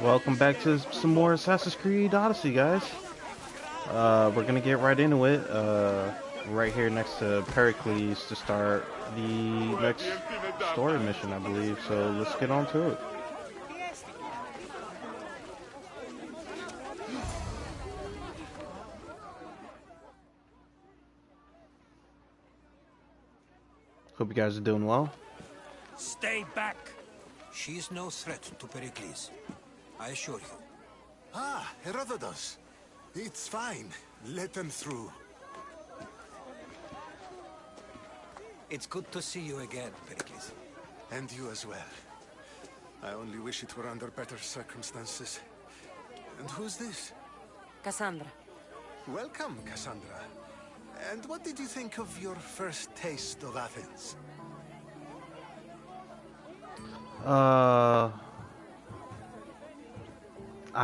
Welcome back to some more Assassin's Creed Odyssey, guys. We're gonna get right into it. Right here next to Pericles to start the next story mission, I believe. So let's get on to it. Hope you guys are doing well. Stay back! She is no threat to Pericles. I assure you. Ah, Herodotus. It's fine. Let them through. It's good to see you again, Pericles. And you as well. I only wish it were under better circumstances. And who's this? Cassandra. Welcome, Cassandra. And what did you think of your first taste of Athens? I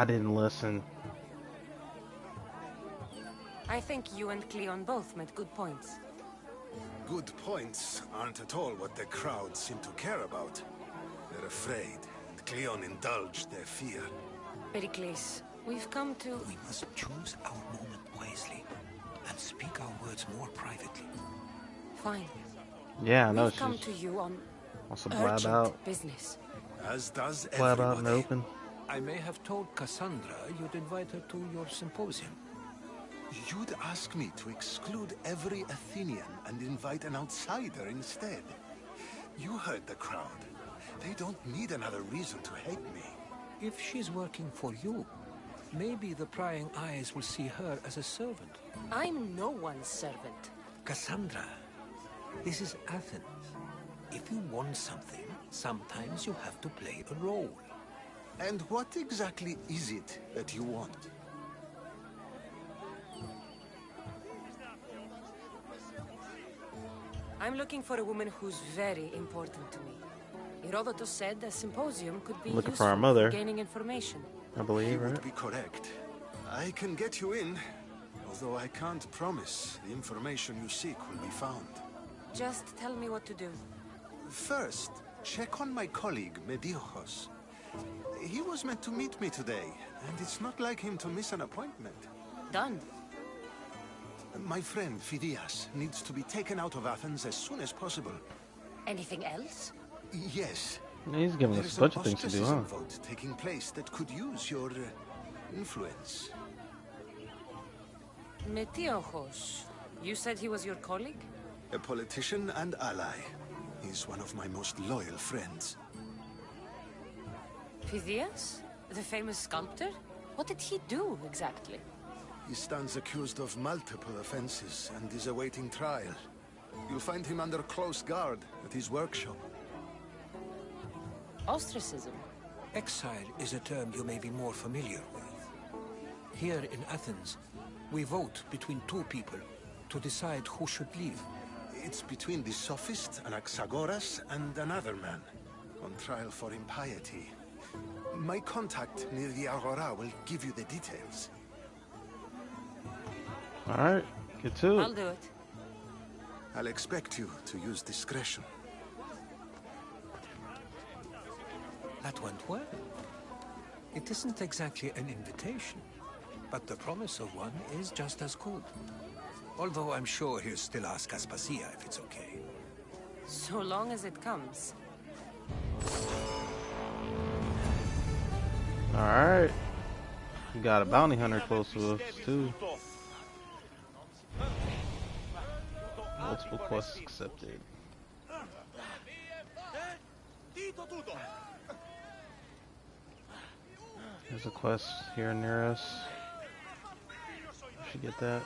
didn't listen. I think you and Cleon both made good points. Good points aren't at all what the crowd seem to care about. They're afraid, and Cleon indulged their fear. Pericles, we've come to... We must choose our moment wisely, and speak our words more privately. Fine. Yeah, I know We've come she's to you on wants to blab urgent out, business. As does blab out in the everybody. open. I may have told Cassandra you'd invite her to your symposium. You'd ask me to exclude every Athenian and invite an outsider instead. You heard the crowd. They don't need another reason to hate me. If she's working for you, maybe the prying eyes will see her as a servant. I'm no one's servant. Cassandra, this is Athens. If you want something, sometimes you have to play a role. And what exactly is it that you want? I'm looking for a woman who's very important to me. Herodotus said a symposium could be Looking for useful our mother. gaining information. I You believe, would right? be correct. I can get you in, although I can't promise the information you seek will be found. Just tell me what to do. First, check on my colleague, Mediochos. He was meant to meet me today, and it's not like him to miss an appointment. Done. My friend, Phidias, needs to be taken out of Athens as soon as possible. Anything else? Yes. He's giving There us is a bunch an of things to do, ostracism huh? vote taking place that could use your influence. Metiochos. You said he was your colleague? A politician and ally. He's one of my most loyal friends. Phidias? The famous sculptor? What did he do, exactly? He stands accused of multiple offenses and is awaiting trial. You'll find him under close guard at his workshop. Ostracism? Exile is a term you may be more familiar with. Here in Athens, we vote between two people to decide who should leave. It's between the sophist Anaxagoras and another man, on trial for impiety. My contact near the Agora will give you the details. Alright, get to I'll it. do it. I'll expect you to use discretion. That went well. It isn't exactly an invitation, but the promise of one is just as good. Although I'm sure he'll still ask Aspasia if it's okay. So long as it comes. Alright. We got a bounty hunter close to us, too. Multiple quests accepted. There's a quest here near us. We should get that.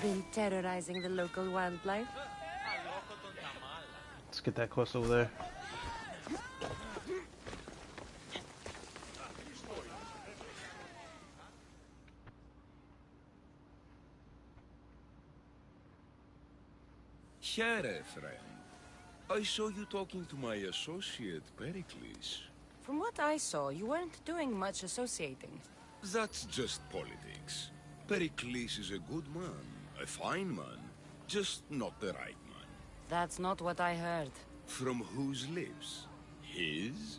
Been terrorizing the local wildlife? Let's get that quest over there. Here, friend. I saw you talking to my associate, Pericles. From what I saw, you weren't doing much associating. That's just politics. Pericles is a good man, a fine man, just not the right man. That's not what I heard. From whose lips? His?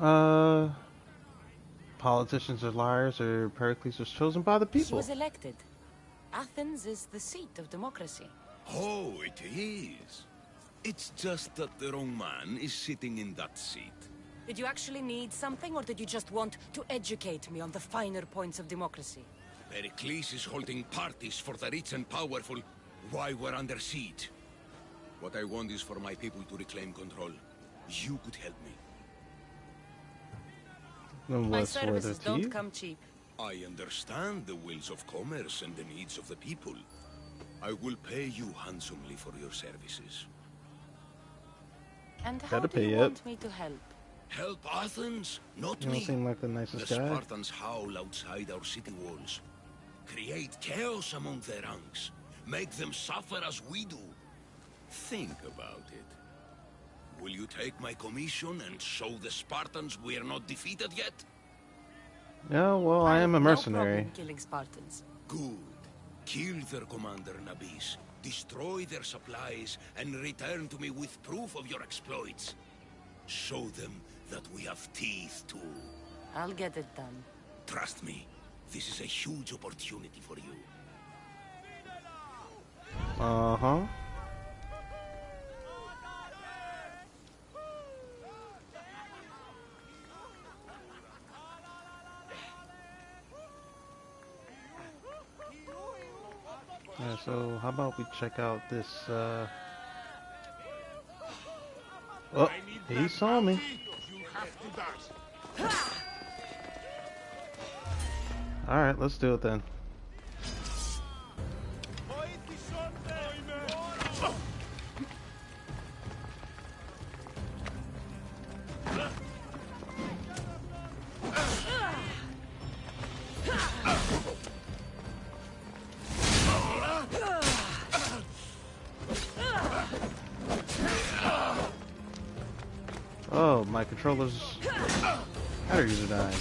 Uh, politicians are liars, or Pericles was chosen by the He people. was elected. Athens is the seat of democracy. Oh, it is. It's just that the wrong man is sitting in that seat. Did you actually need something, or did you just want to educate me on the finer points of democracy? Pericles is holding parties for the rich and powerful while we're under siege. What I want is for my people to reclaim control. You could help me. And My what's worth services it to don't you? come cheap. I understand the wills of commerce and the needs of the people. I will pay you handsomely for your services. And how Gotta do you pay it. want me to help? Help Athens, not You don't me. seem like the The nicest guy. Spartans howl outside our city walls. Create chaos among their ranks. Make them suffer as we do. Think about it. Will you take my commission and show the Spartans we are not defeated yet? Yeah, well, I am a have mercenary. No problem killing Spartans. Good. Kill their commander Nabis, destroy their supplies, and return to me with proof of your exploits. Show them that we have teeth too. I'll get it done. Trust me, this is a huge opportunity for you. Uh-huh. Yeah, so how about we check out this, Oh, he saw me. Alright, let's do it then. Oh, my controller's batteries are dying.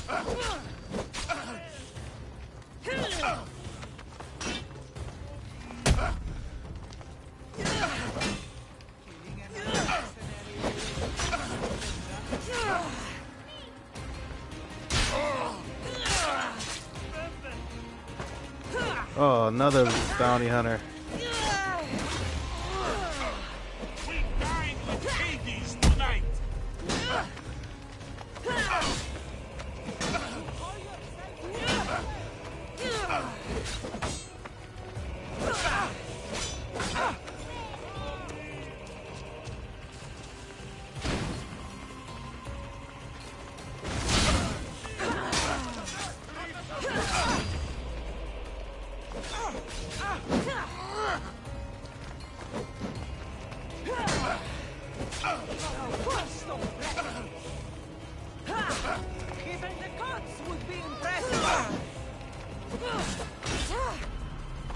Oh, another bounty hunter.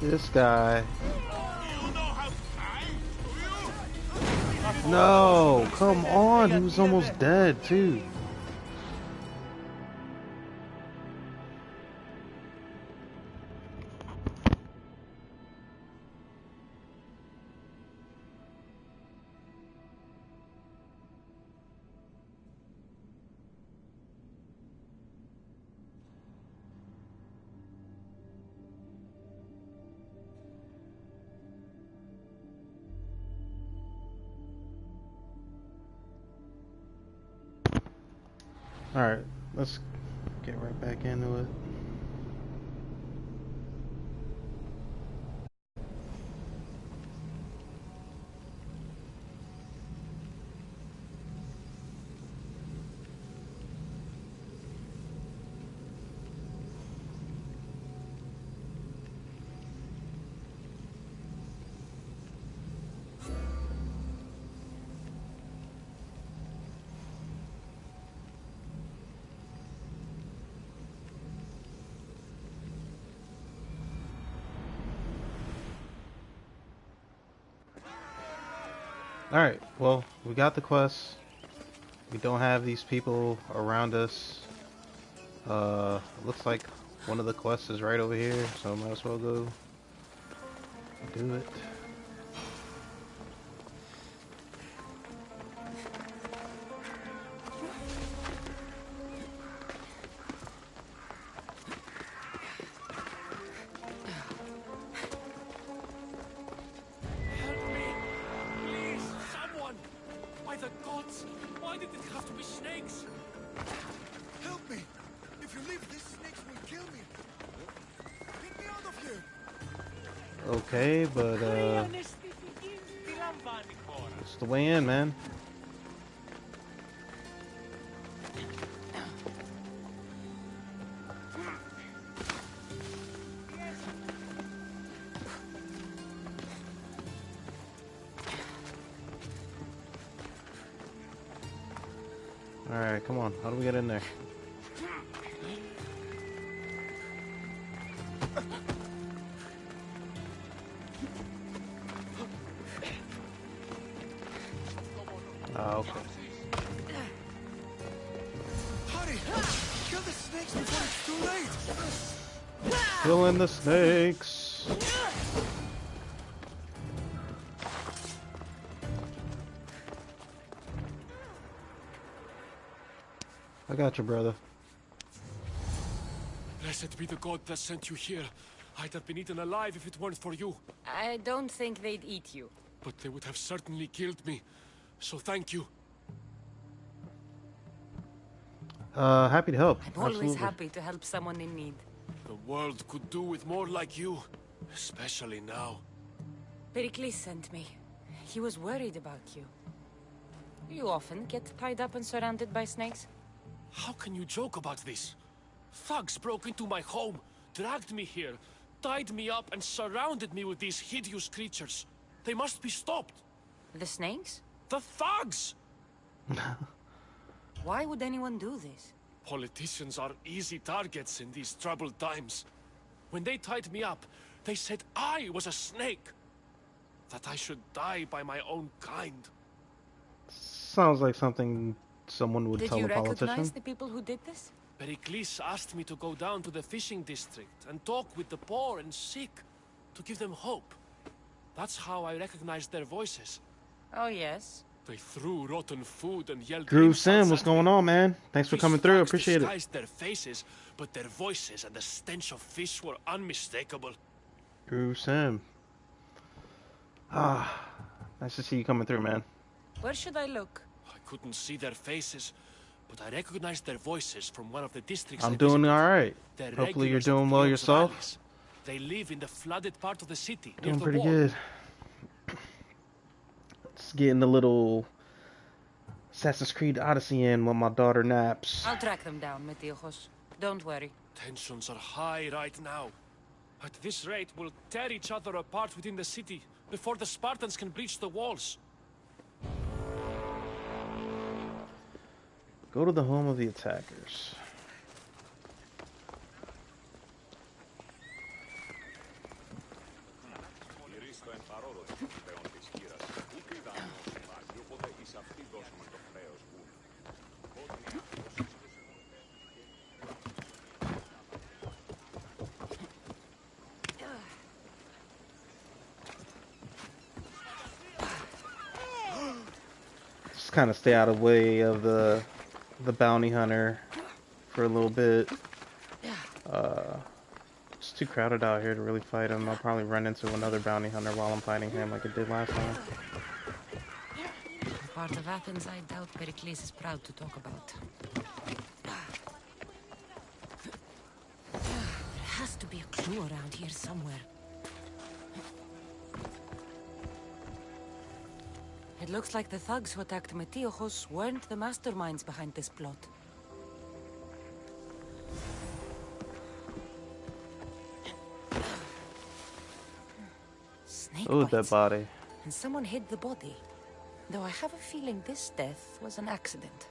This guy. No, come on. He was almost dead, too. Alright, let's get right back into it. Alright, well, we got the quest. We don't have these people around us. Looks like one of the quests is right over here, so I might as well go do it. nuts? Why did it have to be snakes? Help me! If you leave, these snakes will kill me! Get me out of here! Okay, but it's the way in, man. All right, come on. How do we get in there? Oh, okay. Hurry! Kill the snakes before it's too late! Killing the snakes. I got you, brother. Blessed be the god that sent you here. I'd have been eaten alive if it weren't for you. I don't think they'd eat you. But they would have certainly killed me. So thank you. Happy to help. I'm always Absolutely. happy to help someone in need. The world could do with more like you. Especially now. Pericles sent me. He was worried about you. You often get tied up and surrounded by snakes? How can you joke about this? Thugs broke into my home, dragged me here, tied me up and surrounded me with these hideous creatures. They must be stopped. The snakes? The thugs! Why would anyone do this? Politicians are easy targets in these troubled times. When they tied me up, they said I was a snake. That I should die by my own kind. Sounds like something someone would Did tell you a politician. recognize the people who did this? Pericles asked me to go down to the fishing district and talk with the poor and sick, to give them hope. That's how I recognized their voices. Oh, yes. They threw rotten food and yelled Groove insults Sim, what's at me. going on, man? Thanks for These coming through. thugs Appreciate it. disguised their faces, but their voices and the stench of fish were unmistakable. Groove Sim. Ah, nice to see you coming through, man. Where should I look? I couldn't see their faces, but I recognized their voices from one of the districts I'm I doing visited. all right. They're Hopefully you're regulars at doing well Guild's yourself. rallies. They live in the flooded part of the city, near Doing the pretty wall. good. Just getting a little Assassin's Creed Odyssey in when my daughter naps. I'll track them down, Metiojos. Don't worry. Tensions are high right now. At this rate, we'll tear each other apart within the city before the Spartans can breach the walls. Go to the home of the attackers. Just kind of stay out of the way of the bounty hunter for a little bit. It's too crowded out here to really fight him. I'll probably run into another bounty hunter while I'm fighting him like I did last time. Part of Athens I doubt Pericles is proud to talk about. There has to be a clue around here somewhere. It looks like the thugs who attacked Metiojos weren't the masterminds behind this plot. Snake Ooh, bites. that body. And someone hid the body. Though I have a feeling this death was an accident.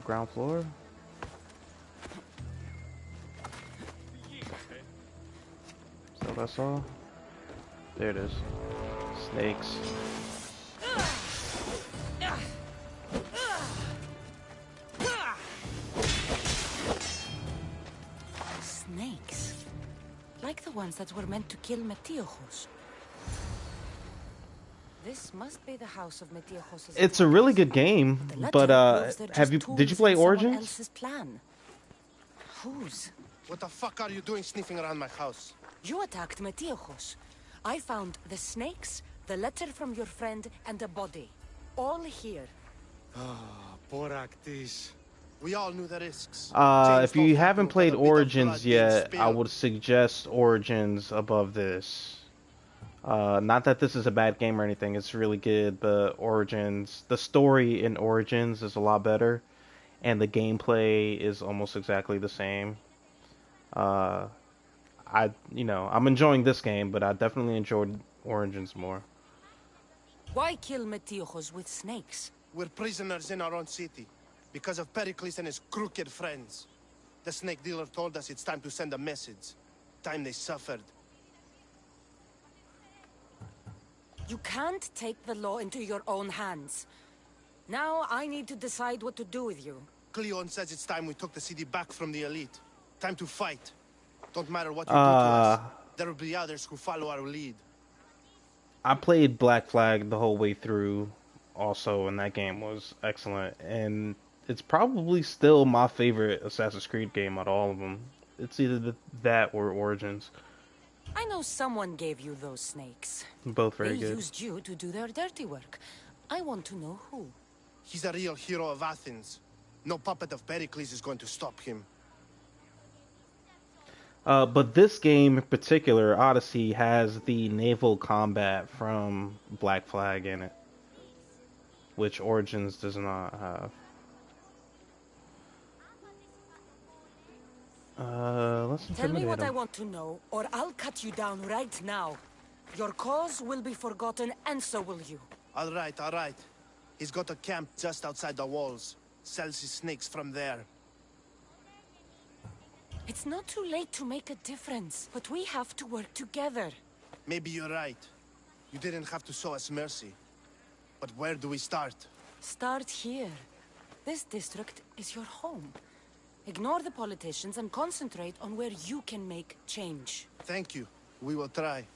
Ground floor. Is that what I saw? There it is. Snakes. Snakes. Like the ones that were meant to kill Metiojos. This must be the house of Metiojos. It's a really good game, but did you play Origins? Whose? What the fuck are you doing sniffing around my house? You attacked Metiojos. I found the snakes, the letter from your friend, and the body. All here. Boraktis. We all knew the risks. If you haven't played Origins yet, I would suggest Origins above this. Not that this is a bad game or anything, it's really good, but Origins, the story in Origins is a lot better, and the gameplay is almost exactly the same. I'm enjoying this game, but I definitely enjoyed Origins more. Why kill Metiojos with snakes? We're prisoners in our own city, because of Pericles and his crooked friends. The snake dealer told us it's time to send a message. Time they suffered. You can't take the law into your own hands. Now I need to decide what to do with you. Cleon says it's time we took the city back from the elite. Time to fight. Don't matter what you do to us. There will be others who follow our lead. I played Black Flag the whole way through also, and that game was excellent. And it's probably still my favorite Assassin's Creed game out of all of them. It's either that or Origins. I know someone gave you those snakes. Both very They good. used you to do their dirty work. I want to know who. He's a real hero of Athens. No puppet of Pericles is going to stop him. But this game in particular, Odyssey, has the naval combat from Black Flag in it, which Origins does not have. Let's Tell me intimidate what I him. want to know, or I'll cut you down right now. Your cause will be forgotten, and so will you. All right, all right. He's got a camp just outside the walls. Sells his snakes from there. It's not too late to make a difference, but we have to work together. Maybe you're right. You didn't have to show us mercy. But where do we start? Start here. This district is your home. Ignore the politicians and concentrate on where you can make change. Thank you. We will try.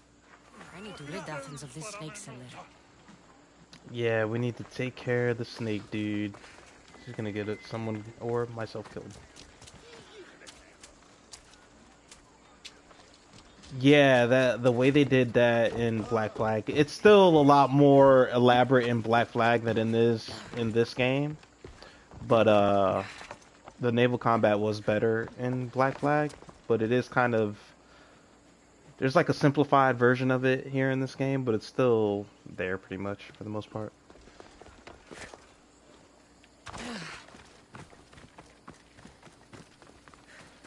I need to rid Athens of this snake seller. Yeah, we need to take care of the snake dude. He's gonna get someone or myself killed. Yeah, the way they did that in Black Flag, it's still a lot more elaborate in Black Flag than it is in this game. But the naval combat was better in Black Flag, but it is kind of, there's like a simplified version of it here in this game, but it's still there pretty much for the most part.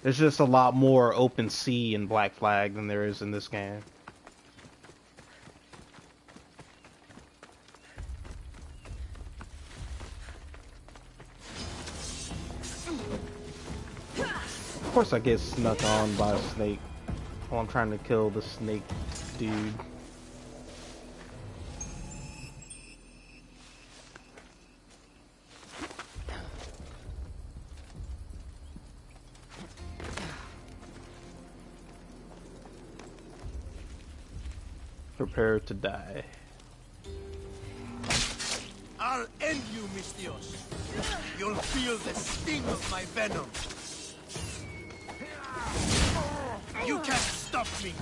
There's just a lot more open sea in Black Flag than there is in this game. Of course I get snuck on by a snake while I'm trying to kill the snake dude. Prepare to die. I'll end you, Mystios. You'll feel the sting of my venom. You can't stop me.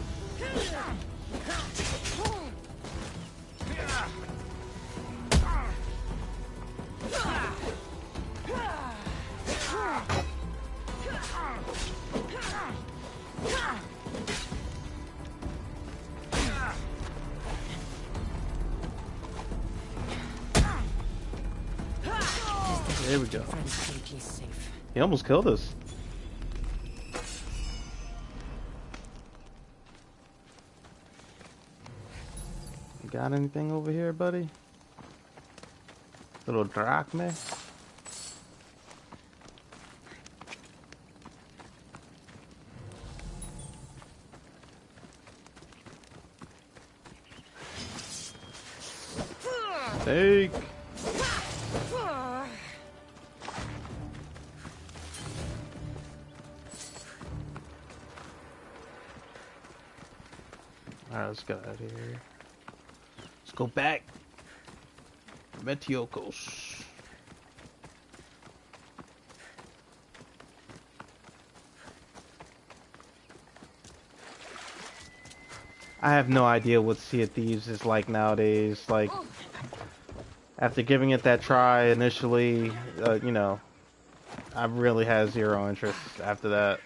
There we go. Friend's cage is safe. He almost killed us. You got anything over here, buddy? Little drachma? Take. Alright, let's get out of here. Let's go back. Metiojos. I have no idea what Sea of Thieves is like nowadays. Like, after giving it that try initially, you know, I really had zero interest after that.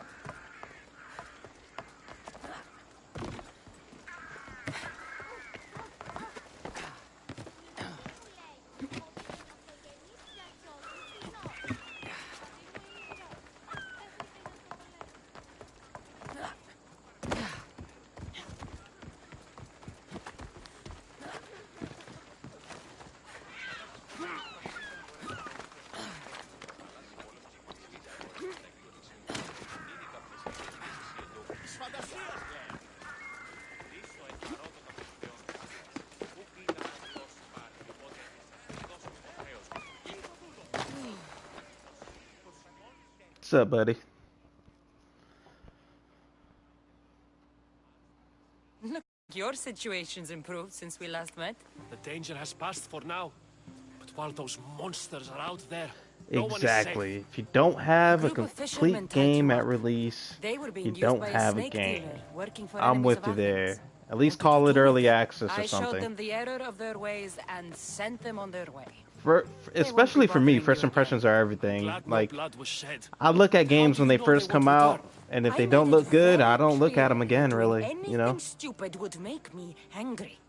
What's up, buddy? Look, your situation's improved since we last met. The danger has passed for now. But while those monsters are out there, no one is Exactly. safe. If you don't have a Group of fishermen complete tied game you at up. release, They were being you used don't by a have a snake game. dealer working for I'm enemies with of you our there. race. At least What did call you it do early with them? access or I showed something. them the error of their ways and sent them on their way. Especially for me, bothering first you impressions are everything. Glad no Like, blood was shed. I look at How games do when you they know first won't come out, return? and if I they made don't it look good, I very don't look at them clear again, that really. doing You know? anything stupid would make me angry.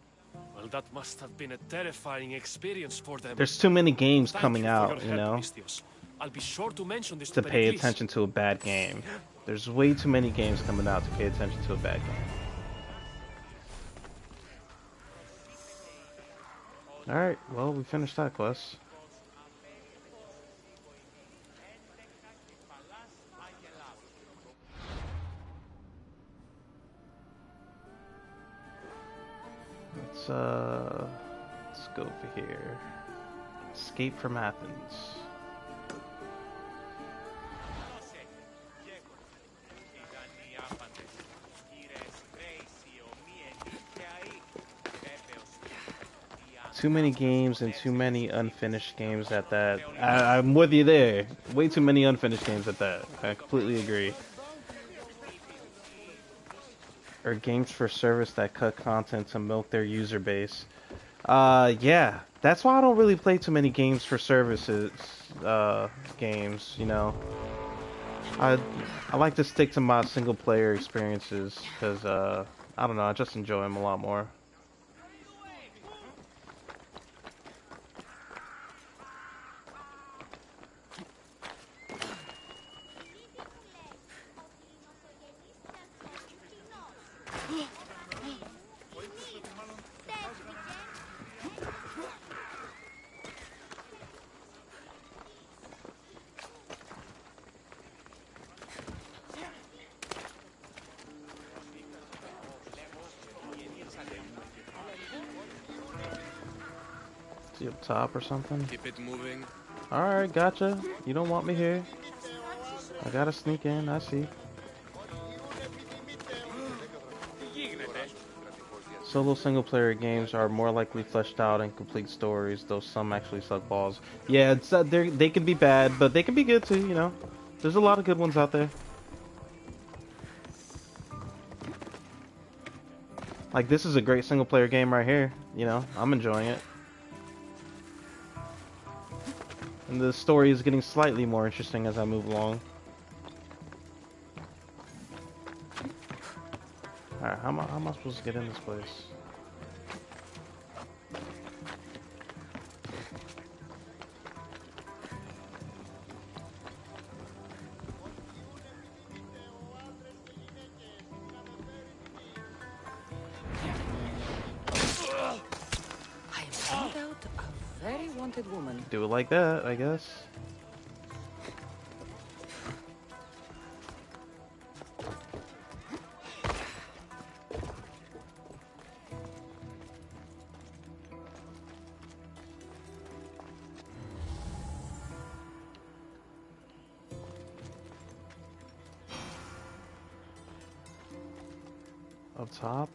Well, that must have been a terrifying experience for them. There's too many games Thank coming you for your out, you help, know, Mistios. I'll be sure to mention this to to pay Pericles. attention to a bad game. There's way too many games coming out to pay attention to a bad game. Alright, well, we finished that quest. Let's go over here. Escape from Athens. Too many games and too many unfinished games at that. I'm with you there. Way too many unfinished games at that. I completely agree. Or games for service that cut content to milk their user base. Yeah. That's why I don't really play too many games for services, games, you know. I like to stick to my single player experiences, because, I don't know, I just enjoy them a lot more. Is he up top or something? Keep it moving. Alright, gotcha. You don't want me here. I gotta sneak in, I see. Solo single-player games are more likely fleshed out and complete stories, though some actually suck balls. Yeah, it's, they can be bad, but they can be good too, you know. There's a lot of good ones out there. Like, this is a great single-player game right here, you know. I'm enjoying it. And the story is getting slightly more interesting as I move along. Alright, how am I supposed to get in this place? I am no doubt a very wanted woman. Do it like that, I guess. Up top.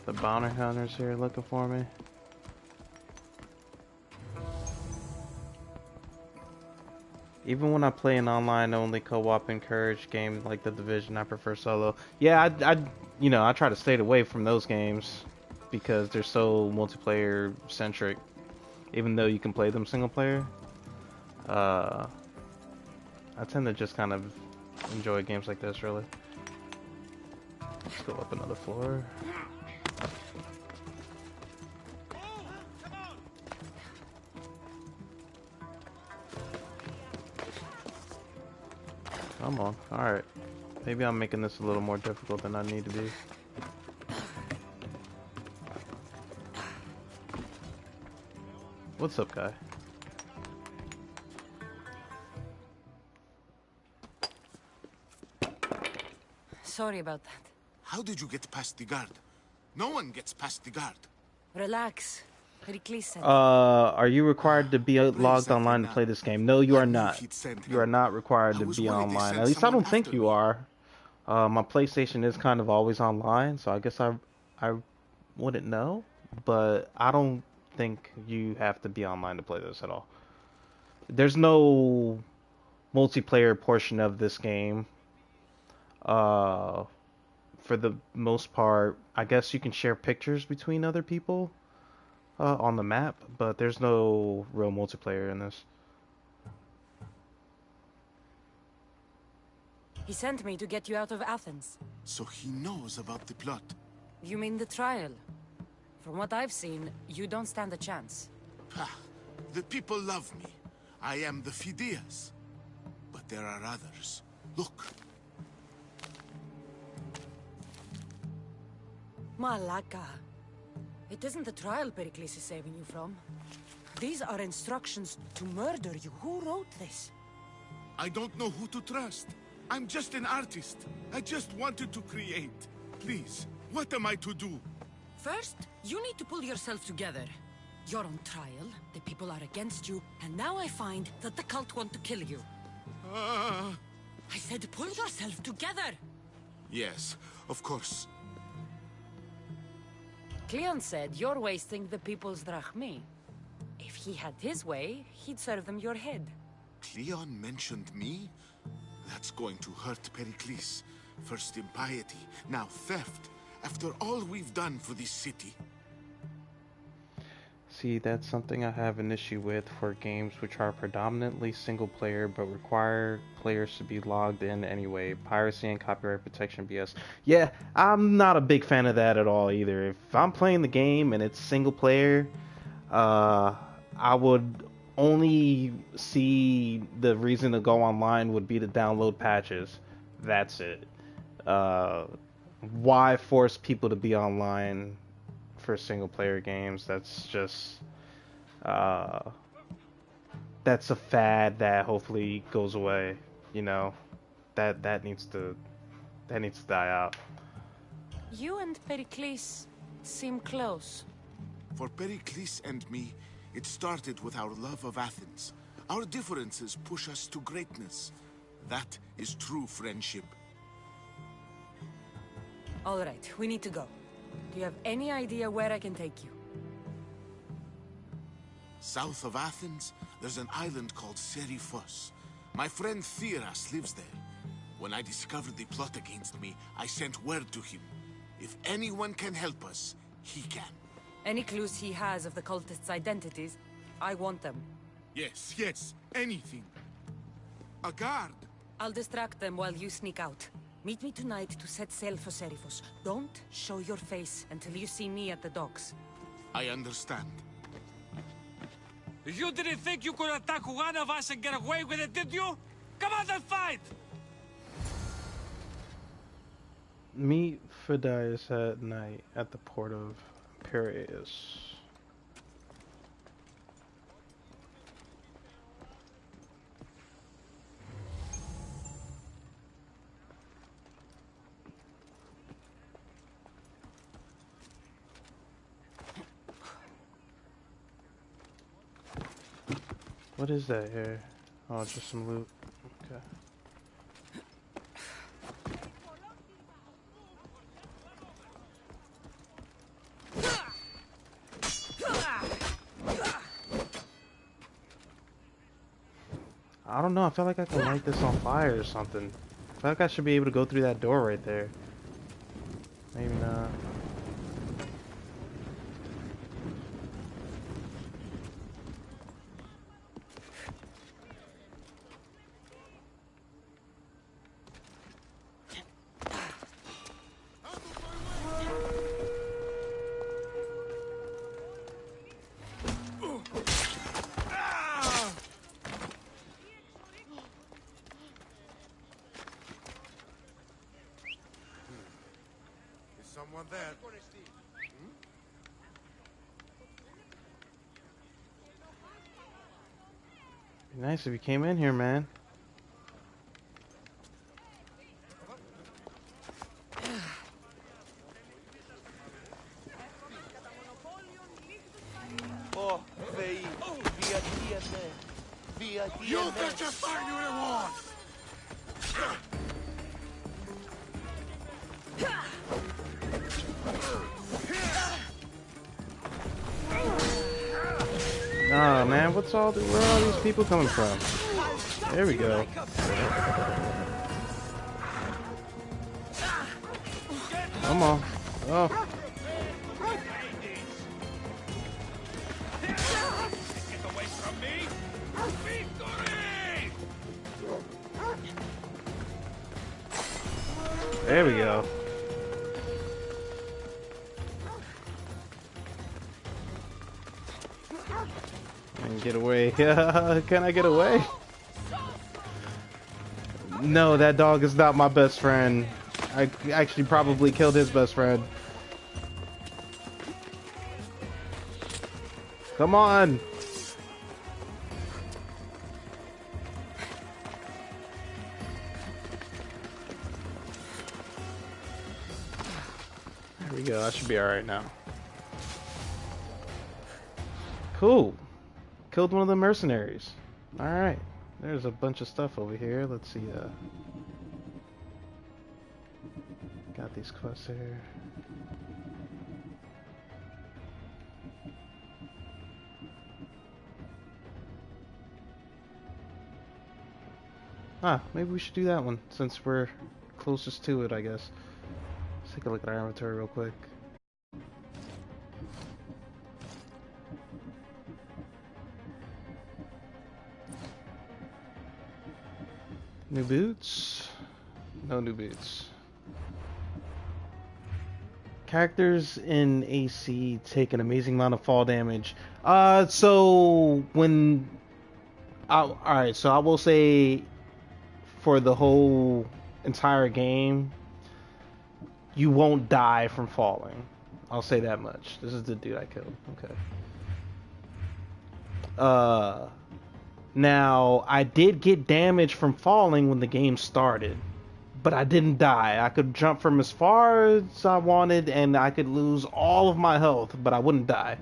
The bounty hunters here looking for me. Even when I play an online-only co-op encouraged game like The Division, I prefer solo. Yeah, I try to stay away from those games because they're so multiplayer-centric. Even though you can play them single-player, uh, I tend to just kind of enjoy games like this, really. Let's go up another floor. Come on. Alright. Maybe I'm making this a little more difficult than I need to be. What's up, guy? Sorry about that. How did you get past the guard? No one gets past the guard. Relax. Pericles said. Are you required to be logged online to play this game? No, you are not. You are not required to be online. At least I don't think you are. My PlayStation is kind of always online, so I guess I wouldn't know. But I don't think you have to be online to play this at all. There's no multiplayer portion of this game. For the most part, I guess you can share pictures between other people on the map, but there's no real multiplayer in this. He sent me to get you out of Athens. So he knows about the plot. You mean the trial? From what I've seen, you don't stand a chance. The people love me. I am the Phidias. But there are others. Look. Malaka. It isn't the trial Pericles is saving you from. These are instructions to murder you. Who wrote this? I don't know who to trust. I'm just an artist. I just wanted to create. Please, what am I to do? First, you need to pull yourself together. You're on trial, the people are against you, and now I find that the cult want to kill you. I said pull yourself together! Yes, of course. Cleon said you're wasting the people's drachmi. If he had his way, he'd serve them your head. Cleon mentioned me? That's going to hurt Pericles. First impiety, now theft. After all we've done for this city. See, that's something I have an issue with for games which are predominantly single player but require players to be logged in anyway. Piracy and copyright protection BS. Yeah, I'm not a big fan of that at all either. If I'm playing the game and it's single player, I would only see the reason to go online would be to download patches. That's it. Why force people to be online for single player games? That's just that's a fad that hopefully goes away. You know, that needs to die out. You and Pericles seem close. For Pericles and me, it started with our love of Athens. Our differences push us to greatness. That is true friendship. All right, we need to go. Do you have any idea where I can take you? South of Athens, there's an island called Seriphos. My friend Theras lives there. When I discovered the plot against me, I sent word to him. If anyone can help us, he can. Any clues he has of the cultists' identities, I want them. Yes, anything. A guard. I'll distract them while you sneak out. Meet me tonight to set sail for Seriphos. Don't show your face until you see me at the docks. I understand. You didn't think you could attack one of us and get away with it, did you? Come on and fight! Meet Phidias at night at the port of Piraeus. What is that here? Oh, just some loot. Okay. I don't know. I feel like I can light this on fire or something. I feel like I should be able to go through that door right there. Maybe not. Is someone there? Be nice if you came in here, man. You can just find you the one! Nah, man, where are all these people coming from? There we go. Come on. Oh. There we go. And get away. Can I get away? No, that dog is not my best friend. I actually probably killed his best friend. Come on. There we go. I should be alright now. Cool. Killed one of the mercenaries. Alright. There's a bunch of stuff over here. Let's see. Got these quests here. Ah, maybe we should do that one since we're closest to it, I guess. Let's take a look at our inventory real quick. New boots? No new boots. Characters in AC take an amazing amount of fall damage. So when... Alright, so I will say for the whole entire game, you won't die from falling. I'll say that much. This is the dude I killed. Okay. Now, I did get damage from falling when the game started, but I didn't die. I could jump from as far as I wanted, and I could lose all of my health, but I wouldn't die.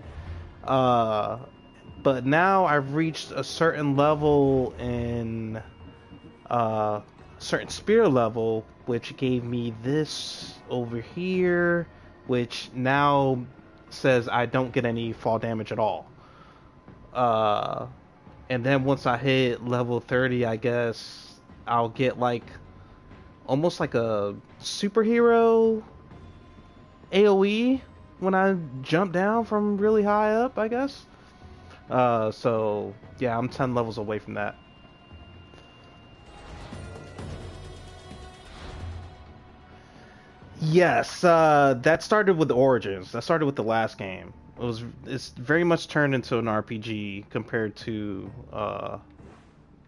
But now I've reached a certain level in certain spear level, which gave me this over here, which now says I don't get any fall damage at all. And then once I hit level 30, I guess I'll get like almost like a superhero AoE when I jump down from really high up, I guess. So yeah, I'm 10 levels away from that. Yes, that started with Origins. That started with the last game. It's very much turned into an RPG compared to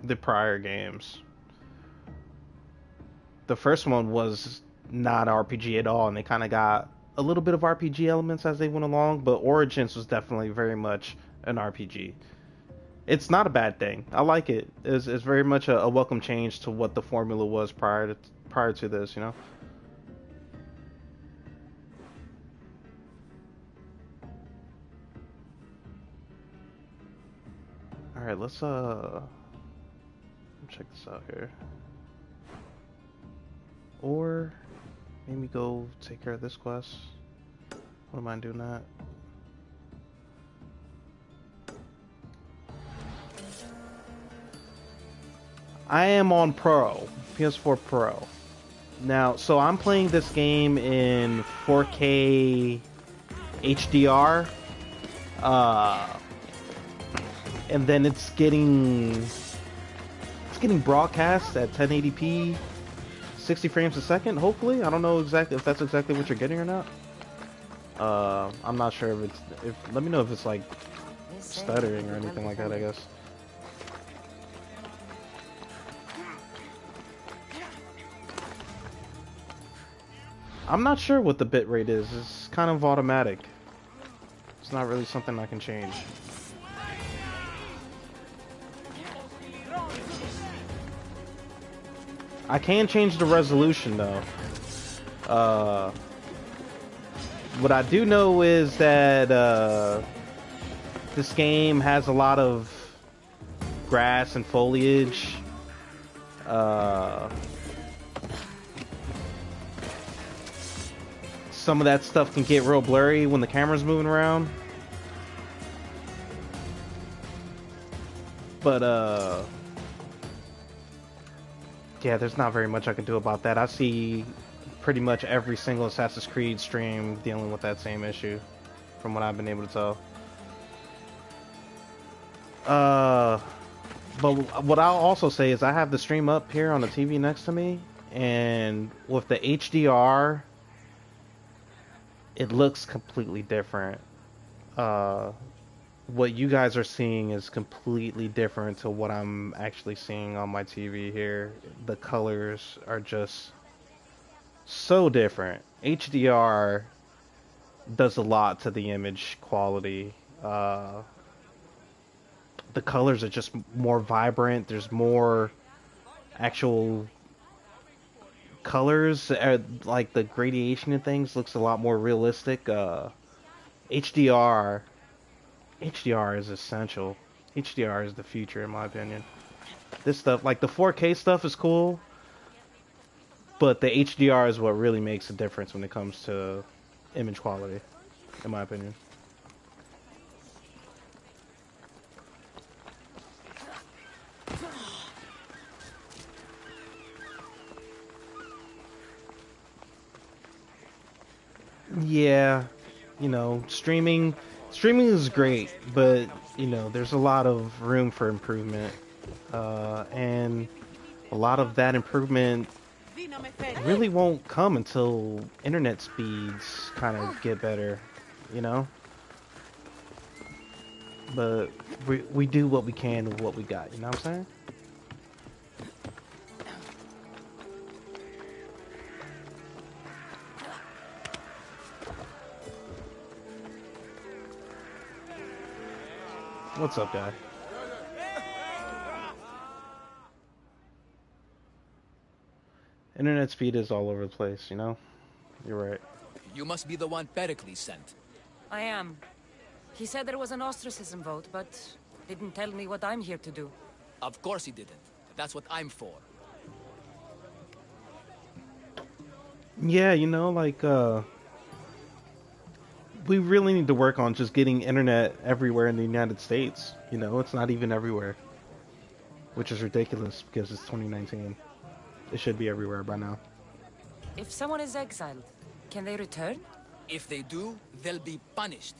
the prior games. The first one was not RPG at all, and they kind of got a little bit of RPG elements as they went along, but Origins was definitely very much an RPG. It's not a bad thing. I like it. It's very much a welcome change to what the formula was prior to this, you know? Alright, let's check this out here. Or maybe go take care of this quest. Wouldn't mind doing that. I am on Pro, PS4 Pro. Now, so I'm playing this game in 4K HDR, and then it's getting broadcast at 1080p, 60 frames a second. Hopefully, I don't know exactly if that's exactly what you're getting or not. I'm not sure if it's. Let me know if it's like stuttering or anything like that, I guess. I'm not sure what the bitrate is. It's kind of automatic. It's not really something I can change. I can change the resolution though. What I do know is that this game has a lot of grass and foliage. Some of that stuff can get real blurry when the camera's moving around. But yeah, there's not very much I can do about that. I see pretty much every single Assassin's Creed stream dealing with that same issue, from what I've been able to tell. But what I'll also say is I have the stream up here on the TV next to me, and with the HDR, it looks completely different. What you guys are seeing is completely different to what I'm actually seeing on my TV here. The colors are just so different. HDR does a lot to the image quality. The colors are just more vibrant. There's more actual colors. Like the gradation and things looks a lot more realistic. HDR is essential. HDR is the future in my opinion. This stuff, like the 4K stuff is cool, but the HDR is what really makes a difference when it comes to image quality, in my opinion. Yeah, you know, streaming is great, but you know, there's a lot of room for improvement, and a lot of that improvement really won't come until internet speeds kind of get better, you know. But we do what we can with what we got, you know what I'm saying? What's up, guy? Internet speed is all over the place, you know? You're right. You must be the one Pericles sent. I am. He said there was an ostracism vote, but didn't tell me what I'm here to do. Of course he didn't. That's what I'm for. Yeah, you know, like, we really need to work on just getting internet everywhere in the United States. You know, it's not even everywhere. Which is ridiculous because it's 2019. It should be everywhere by now. If someone is exiled, can they return? If they do, they'll be punished.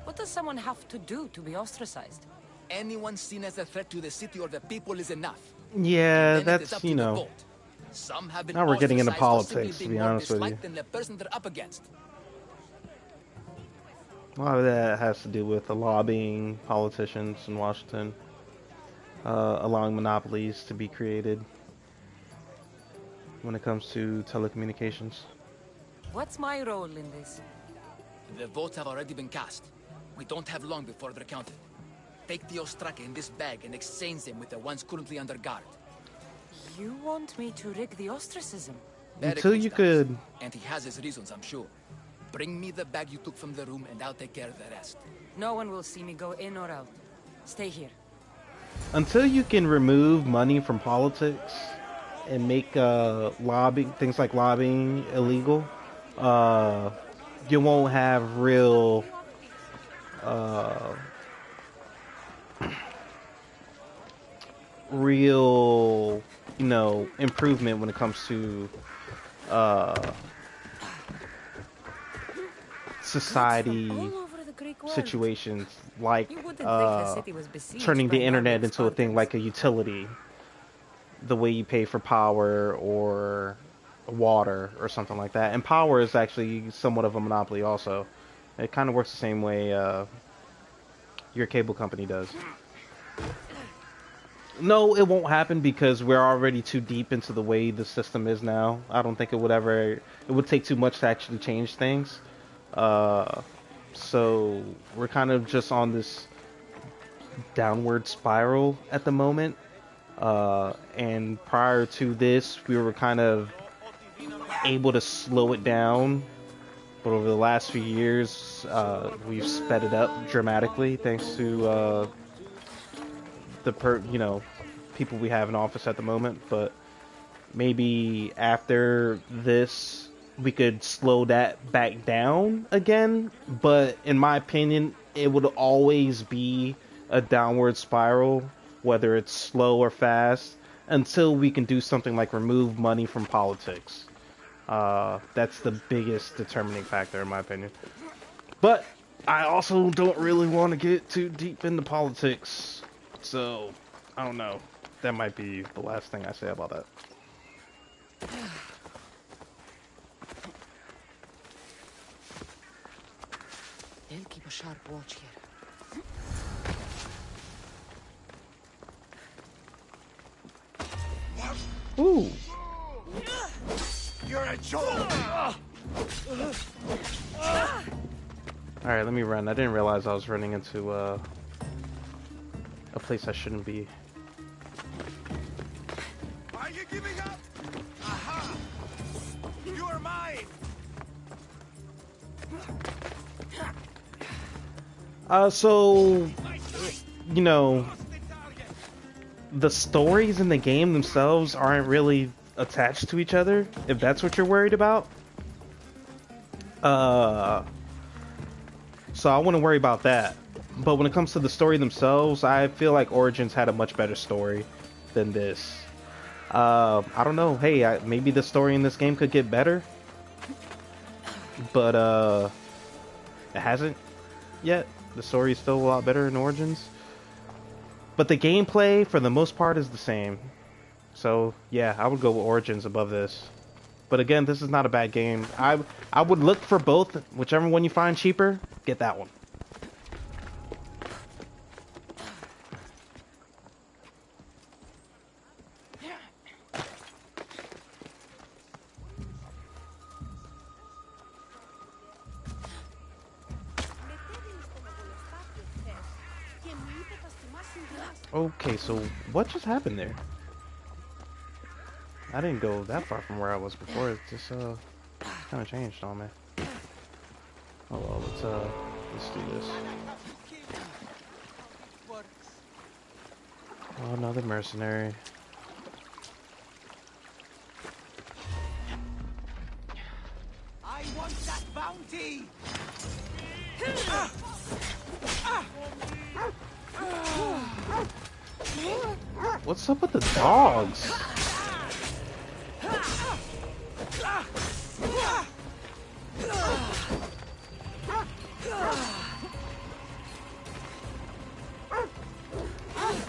What does someone have to do to be ostracized? Anyone seen as a threat to the city or the people is enough. Yeah, And then it is that's, up to you the know. vote. Some have been Now we're getting into ostracized for politics, simply to be being more honest with you. disliked than the person they're up against. A lot of that has to do with the lobbying politicians in Washington, allowing monopolies to be created when it comes to telecommunications. What's my role in this? The votes have already been cast. We don't have long before they're counted. Take the Ostraka in this bag and exchange them with the ones currently under guard. You want me to rig the ostracism? Until you Pericles could... does, and he has his reasons, I'm sure. Bring me the bag you took from the room and I'll take care of the rest. No one will see me go in or out. Stay here. Until you can remove money from politics and make things like lobbying illegal, you won't have real real, you know, improvement when it comes to society All over the Greek world. situations, like You wouldn't think the city was besieged turning by the internet Norwich into a thing Spartans. like a utility, the way you pay for power or water or something like that. And power is actually somewhat of a monopoly also. It kind of works the same way your cable company does. No, it won't happen because we're already too deep into the way the system is now. I don't think it would ever... It would take too much to actually change things. So we're kind of just on this downward spiral at the moment. And prior to this, we were kind of able to slow it down. But over the last few years, we've sped it up dramatically thanks to you know, people we have in office at the moment. But maybe after this, we could slow that back down again. But in my opinion, it would always be a downward spiral, whether it's slow or fast, until we can do something like remove money from politics. That's the biggest determining factor in my opinion. But I also don't really want to get too deep into politics. So, I don't know. That might be the last thing I say about that. They'll keep a sharp watch here. Ooh. You're a joke! Alright, let me run. I didn't realize I was running into a place I shouldn't be. Are you giving up? Aha! You are mine! So, you know, the stories in the game themselves aren't really attached to each other, if that's what you're worried about. So I wouldn't worry about that. But when it comes to the story themselves, I feel like Origins had a much better story than this. I don't know. Hey, maybe the story in this game could get better. But, it hasn't yet. The story is still a lot better in Origins. But the gameplay, for the most part, is the same. So, yeah, I would go with Origins above this. But again, this is not a bad game. I would look for both. Whichever one you find cheaper, get that one. Okay, so what just happened there? I didn't go that far from where I was before. It just kind of changed on me. Oh well, let's do this. Oh, another mercenary. I want that bounty! What's up with the dogs?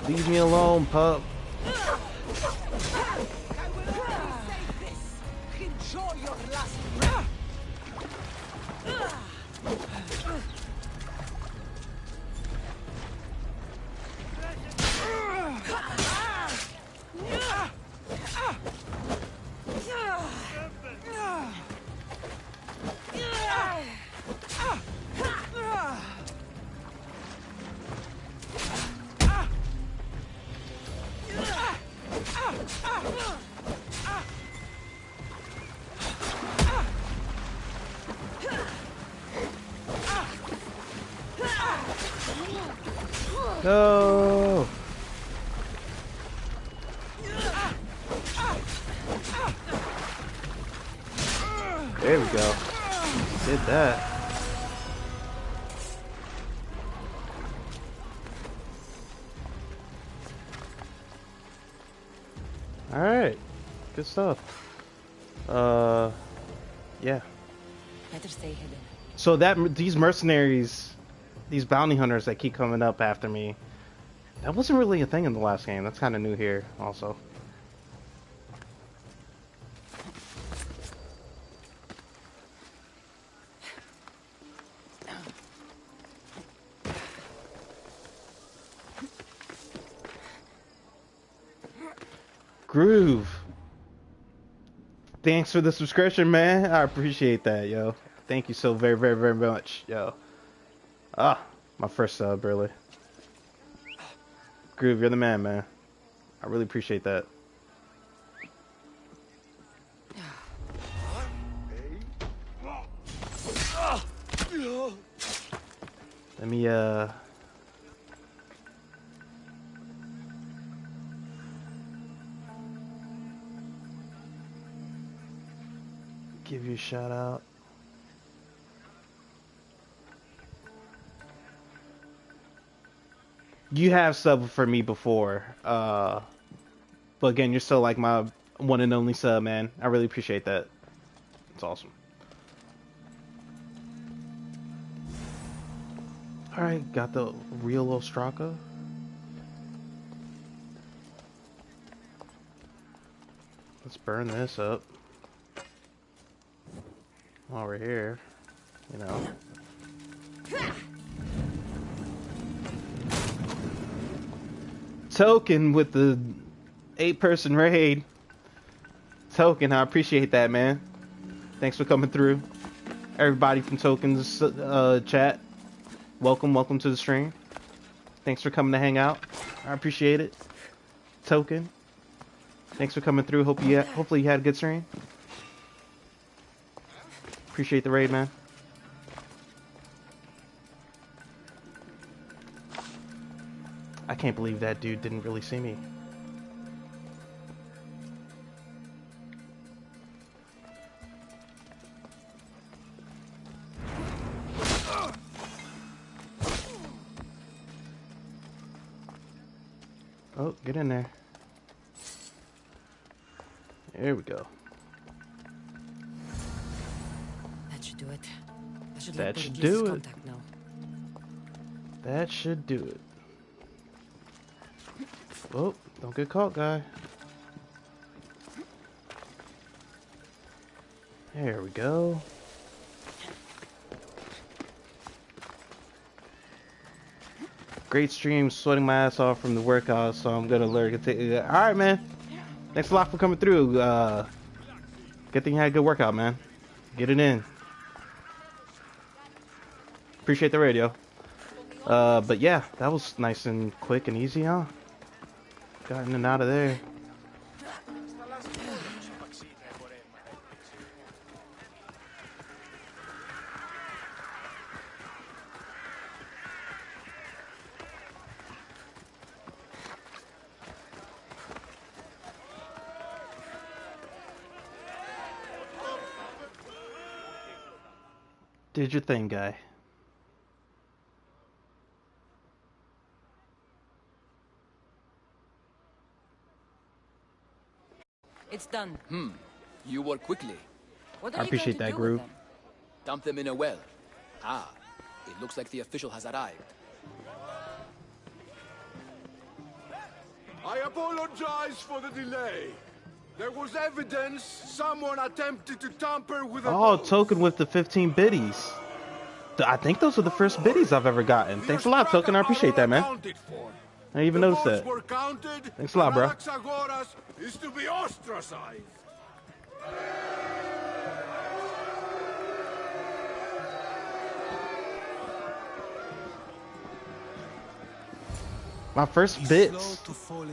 Leave me alone, pup. Enjoy your last breath! No. There we go. Did that. Alright. Good stuff. Yeah. Better stay hidden. So these mercenaries, these bounty hunters that keep coming up after me, that wasn't really a thing in the last game. That's kind of new here, also. Groove. Thanks for the subscription, man. I appreciate that, yo. Thank you so very, very, very much, yo. Ah, my first sub, really. Groove, you're the man, man. I really appreciate that. Let me, give you a shout out. You have subbed for me before, but again, you're still like my one and only sub, man. I really appreciate that. It's awesome. Alright, got the real Ostraka. Let's burn this up. While we're here, you know. Token with the 8-person raid. Token, I appreciate that, man. Thanks for coming through. Everybody from Token's chat, welcome to the stream. Thanks for coming to hang out. I appreciate it. Token, thanks for coming through. Hopefully you had a good stream. Appreciate the raid, man. I can't believe that dude didn't really see me. Oh, get in there. There we go. That should do it. That should do it. That should do it. Oh, don't get caught, guy. There we go. Great stream, sweating my ass off from the workout, so I'm gonna learn to take it. Alright, man. Thanks a lot for coming through. Good thing you had a good workout, man. Get it in. Appreciate the radio. But yeah, that was nice and quick and easy, huh? Got in and out of there. Did your thing, guy. It's done. You work quickly. What are I you appreciate going that, to do with Groove. them? Dump them in a well. Ah, it looks like the official has arrived. I apologize for the delay. There was evidence someone attempted to tamper with a Oh, boat. Token with the 15 biddies. I think those are the first biddies I've ever gotten. Thanks a lot, Token. I appreciate that, man. I didn't even notice that. Thanks a lot, bro. Anaxagoras is to be ostracized. My first bits.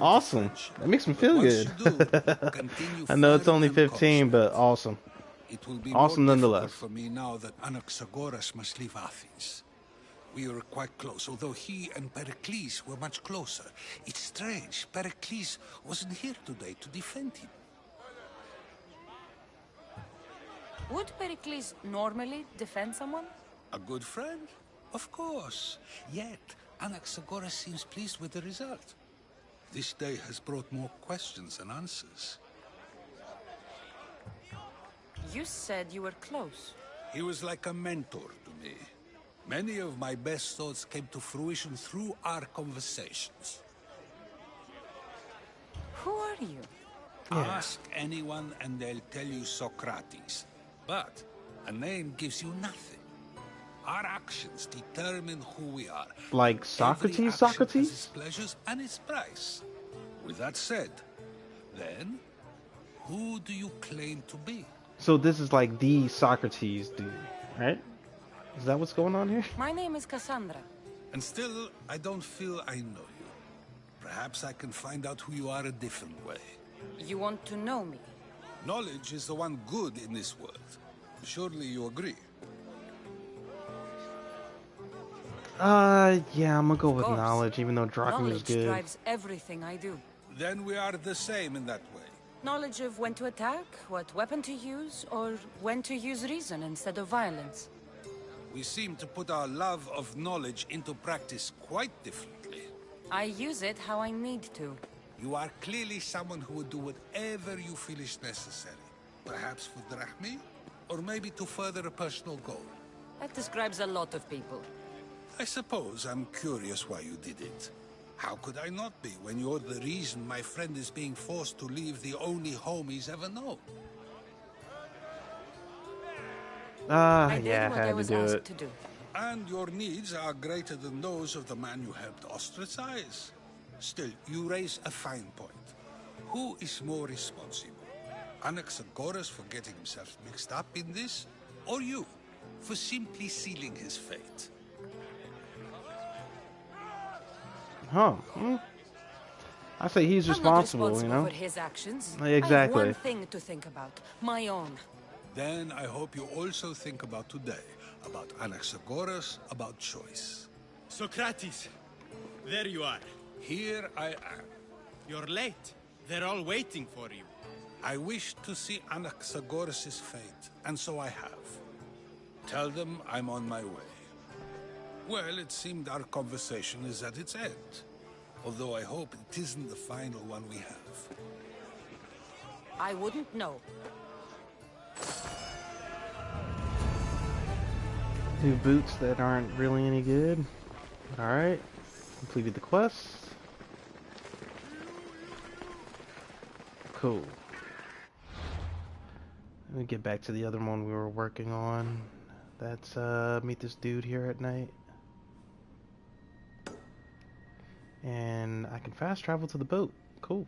Awesome. That makes me feel good. I know it's only 15, but awesome. It will be Awesome more nonetheless. difficult for me now that Anaxagoras must leave Athens. We were quite close, although he and Pericles were much closer. It's strange, Pericles wasn't here today to defend him. Would Pericles normally defend someone? A good friend? Of course. Yet, Anaxagoras seems pleased with the result. This day has brought more questions than answers. You said you were close. He was like a mentor to me. Many of my best thoughts came to fruition through our conversations. Who are you? Ask anyone and they'll tell you Socrates. But a name gives you nothing. Our actions determine who we are. Like Every Socrates, action has Socrates? its pleasures and its price. With that said, then, who do you claim to be? So this is like the Socrates dude, right? Is that what's going on here? My name is Cassandra. And still, I don't feel I know you. Perhaps I can find out who you are a different way. You want to know me? Knowledge is the one good in this world. Surely you agree? Yeah, I'm gonna go with course. knowledge, even though Drachma is Knowledge good. drives everything I do. Then we are the same in that way. Knowledge of when to attack, what weapon to use, or when to use reason instead of violence. We seem to put our love of knowledge into practice quite differently. I use it how I need to. You are clearly someone who would do whatever you feel is necessary. Perhaps for Drachmi, or maybe to further a personal goal. That describes a lot of people. I suppose I'm curious why you did it. How could I not be when you're the reason my friend is being forced to leave the only home he's ever known? I did Yeah, what I I had to was do asked it. to do. And your needs are greater than those of the man you helped ostracize. Still, you raise a fine point. Who is more responsible? Anaxagoras for getting himself mixed up in this? Or you, for simply sealing his fate? Huh. I say he's I'm not responsible, you responsible know? for his actions. Exactly. I have one thing to think about. My own. Then I hope you also think about today. About Anaxagoras, about choice. Socrates, there you are. Here I am. You're late. They're all waiting for you. I wish to see Anaxagoras' fate, and so I have. Tell them I'm on my way. Well, it seemed our conversation is at its end. Although I hope it isn't the final one we have. I wouldn't know. Two boots that aren't really any good. Alright. Completed the quest. Cool. Let me get back to the other one we were working on. That's meet this dude here at night. And I can fast travel to the boat. Cool.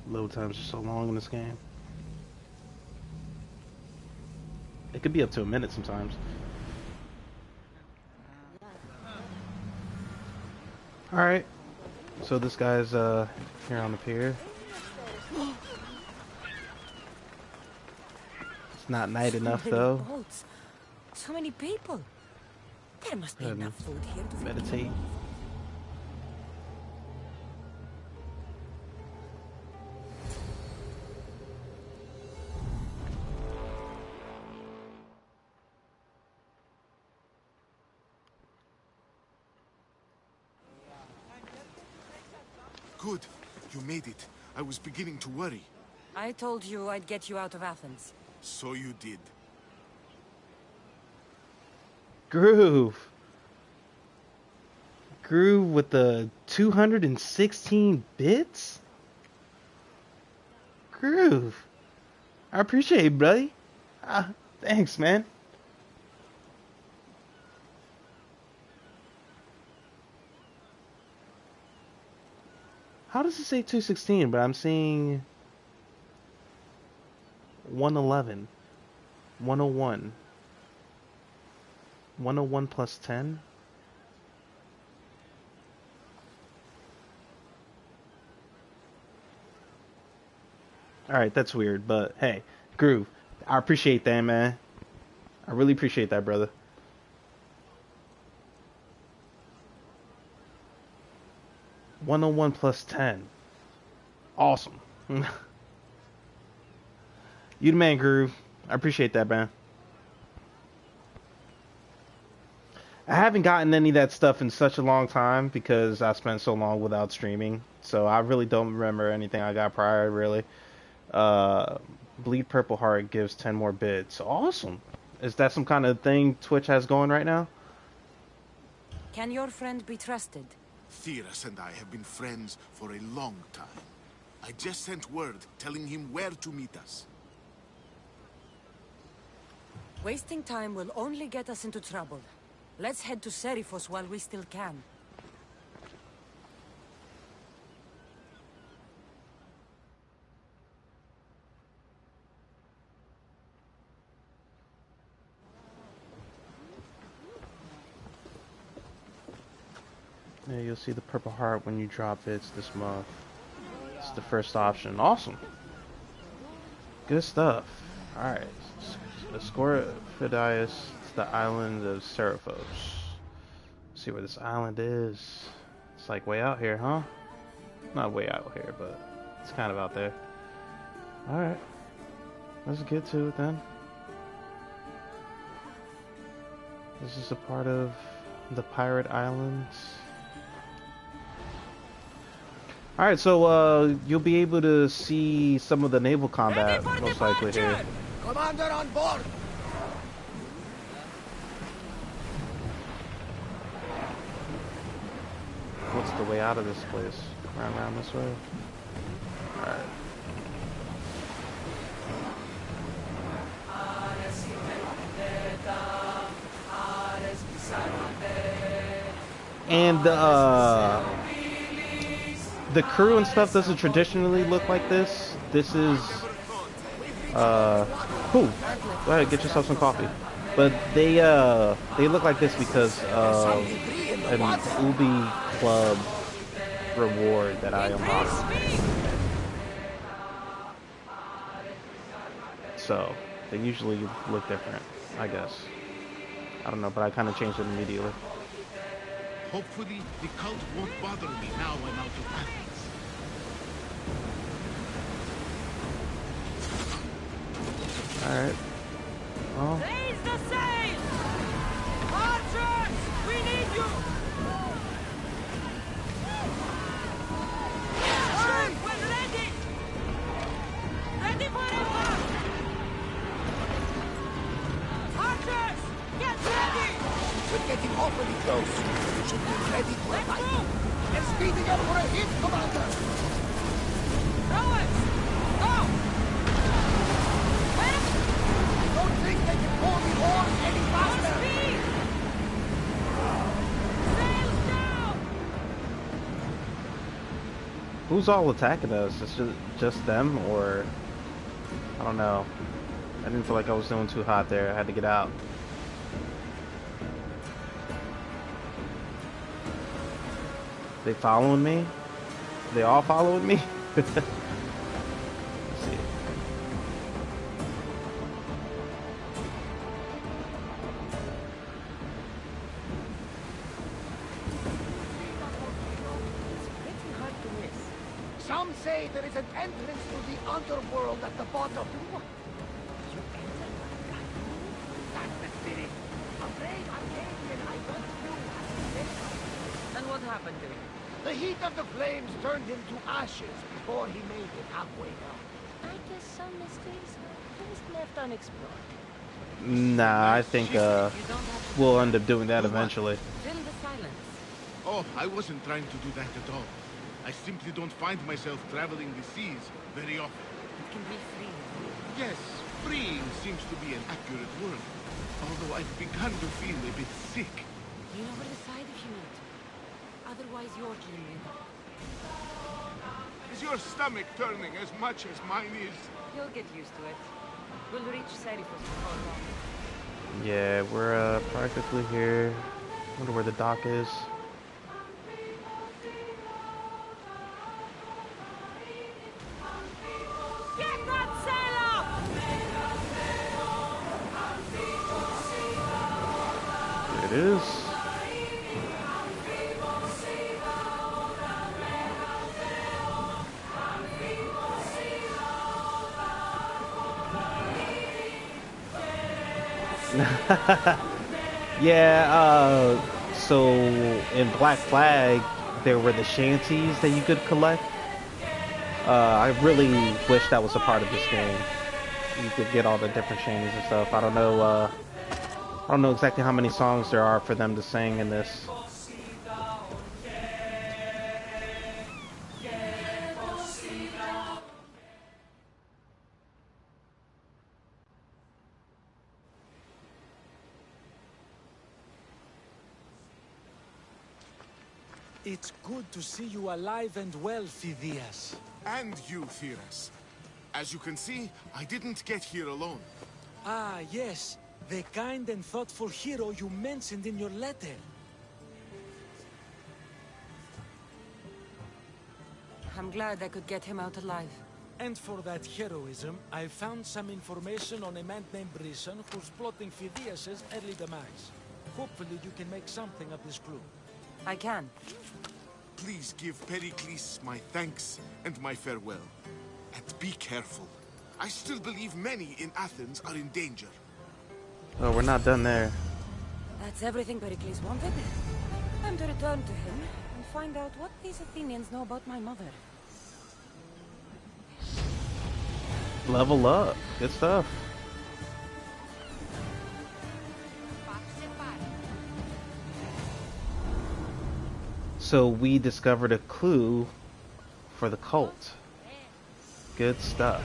Load times are so long in this game. It could be up to a minute sometimes. Alright. So this guy's here on the pier. It's not night enough though. Boats. So many people. There must be enough food here to Meditate. Good. You made it. I was beginning to worry. I told you I'd get you out of Athens. So you did. Groove. Groove with the 216 bits? Groove. I appreciate it, buddy. Thanks, man. How does it say 216, but I'm seeing 111, 101, 101 plus 10? Alright, that's weird, but hey, Groove, I appreciate that, man. I really appreciate that, brother. +101+10. Awesome. You the man, Groove. I appreciate that, man. I haven't gotten any of that stuff in such a long time because I spent so long without streaming. So I really don't remember anything I got prior, really. Bleed Purple Heart gives 10 more bits. Awesome. Is that some kind of thing Twitch has going right now? Can your friend be trusted? Theras and I have been friends for a long time. I just sent word telling him where to meet us. Wasting time will only get us into trouble. Let's head to Serifos while we still can. Yeah, you'll see the Purple Heart when you drop bits this month. It's the first option. Awesome. Good stuff. Alright. Scorphidius, it's the island of Serifos. See where this island is. It's like way out here, huh? Not way out here, but it's kind of out there. Alright. Let's get to it then. This is a part of the Pirate Islands. Alright, so you'll be able to see some of the naval combat most likely here. Commander on board! What's the way out of this place? Around this way? Alright. And the crew and stuff doesn't traditionally look like this. This is cool. Go ahead, get yourself some coffee. But they look like this because of an Ubi Club reward that I unlocked. So they usually look different, I guess. I don't know, but I kind of changed it immediately. Hopefully, the cult won't bother me now I'm out of Athens. Alright. Well. Raise the sail! Archers! We need you! Ship when ready! Ready for attack! Archers! Get ready! We're getting awfully close. We should be ready for a fight. They're speeding up for a hit, Commander! Rowers! Go! Don't think they can pull the oars any faster! Speed! Sails down! Who's all attacking us? Is it just them, or I don't know. I didn't feel like I was doing too hot there. I had to get out. They following me? They all following me? Let's see. Some say there is an entrance to the underworld at the bottom. You enter That's the spirit. A brave Arcadian I once knew. And what happened to him? The heat of the flames turned him to ashes before he made it halfway down. I guess some mysteries are just left unexplored. Nah, I think we'll end up doing that eventually. Fill the silence. Oh, I wasn't trying to do that at all. I simply don't find myself traveling the seas very often. It can be free. Yes, freeing seems to be an accurate word. Although I've begun to feel a bit sick. Lean over the side if you need to. Otherwise, you're genuine. Is your stomach turning as much as mine is? You'll get used to it. We'll reach Serifos before long. Yeah, we're practically here. Wonder where the dock is. Get it is. Yeah, so in Black Flag, there were the shanties that you could collect. I really wish that was a part of this game. You could get all the different shanties and stuff. I don't know exactly how many songs there are for them to sing in this. It's good to see you alive and well, Phidias. And you, Theras. As you can see, I didn't get here alone. Ah, yes. The kind and thoughtful hero you mentioned in your letter. I'm glad I could get him out alive. And for that heroism, I found some information on a man named Brisson who's plotting Phidias' early demise. Hopefully you can make something of this clue. I can. Please give Pericles my thanks and my farewell. And be careful. I still believe many in Athens are in danger. Oh, we're not done there. That's everything Pericles wanted. Time to return to him and find out what these Athenians know about my mother. Level up. Good stuff. So we discovered a clue for the cult. Good stuff.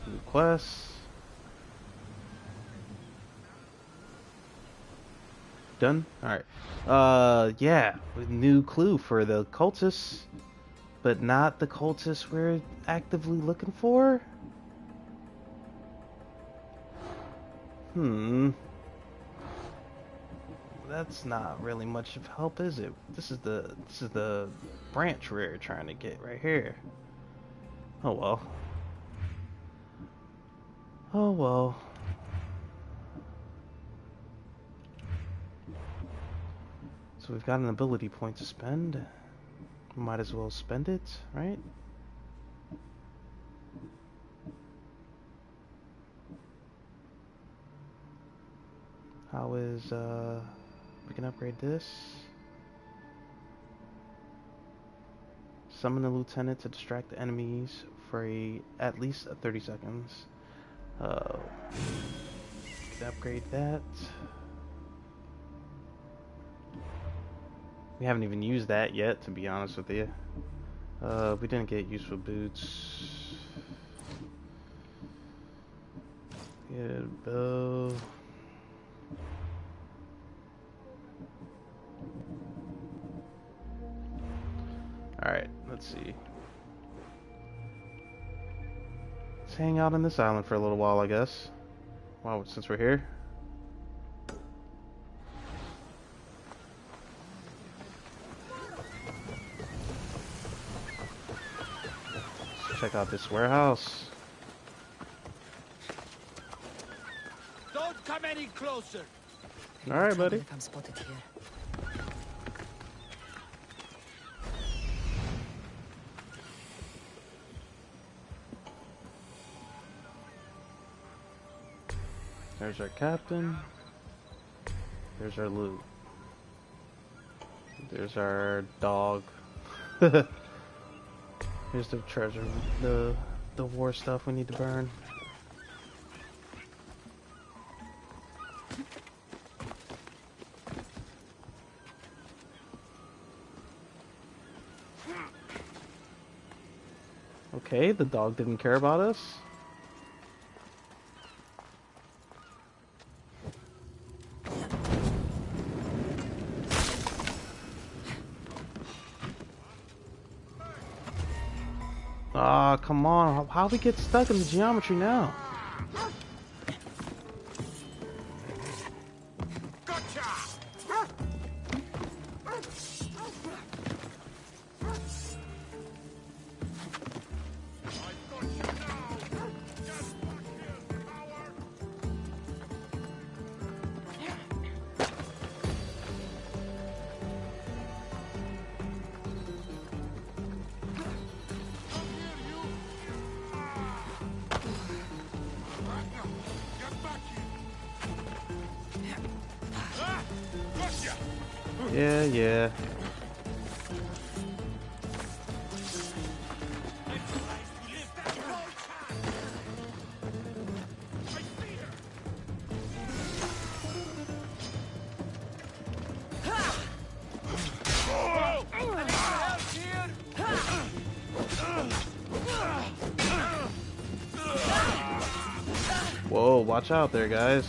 New quests. Done? Alright. Yeah. New clue for the cultists. But not the cultists we're actively looking for? That's not really much of help, is it? This is the branch we're trying to get right here. Oh well. Oh well. So we've got an ability point to spend. Might as well spend it, right? How is we can upgrade this. Summon the lieutenant to distract the enemies for at least 30 seconds. Can upgrade that. We haven't even used that yet, to be honest with you. We didn't get useful boots. Get a bow. Alright, let's see. Let's hang out on this island for a little while, I guess. Wow, since we're here. Let's check out this warehouse. Don't come any closer. Alright, buddy. If I'm spotted here. There's our captain. There's our loot. There's our dog. Here's the treasure, the war stuff we need to burn. Okay, the dog didn't care about us. Ah, come on. How we get stuck in the geometry now? Yeah, yeah. Whoa, watch out there, guys.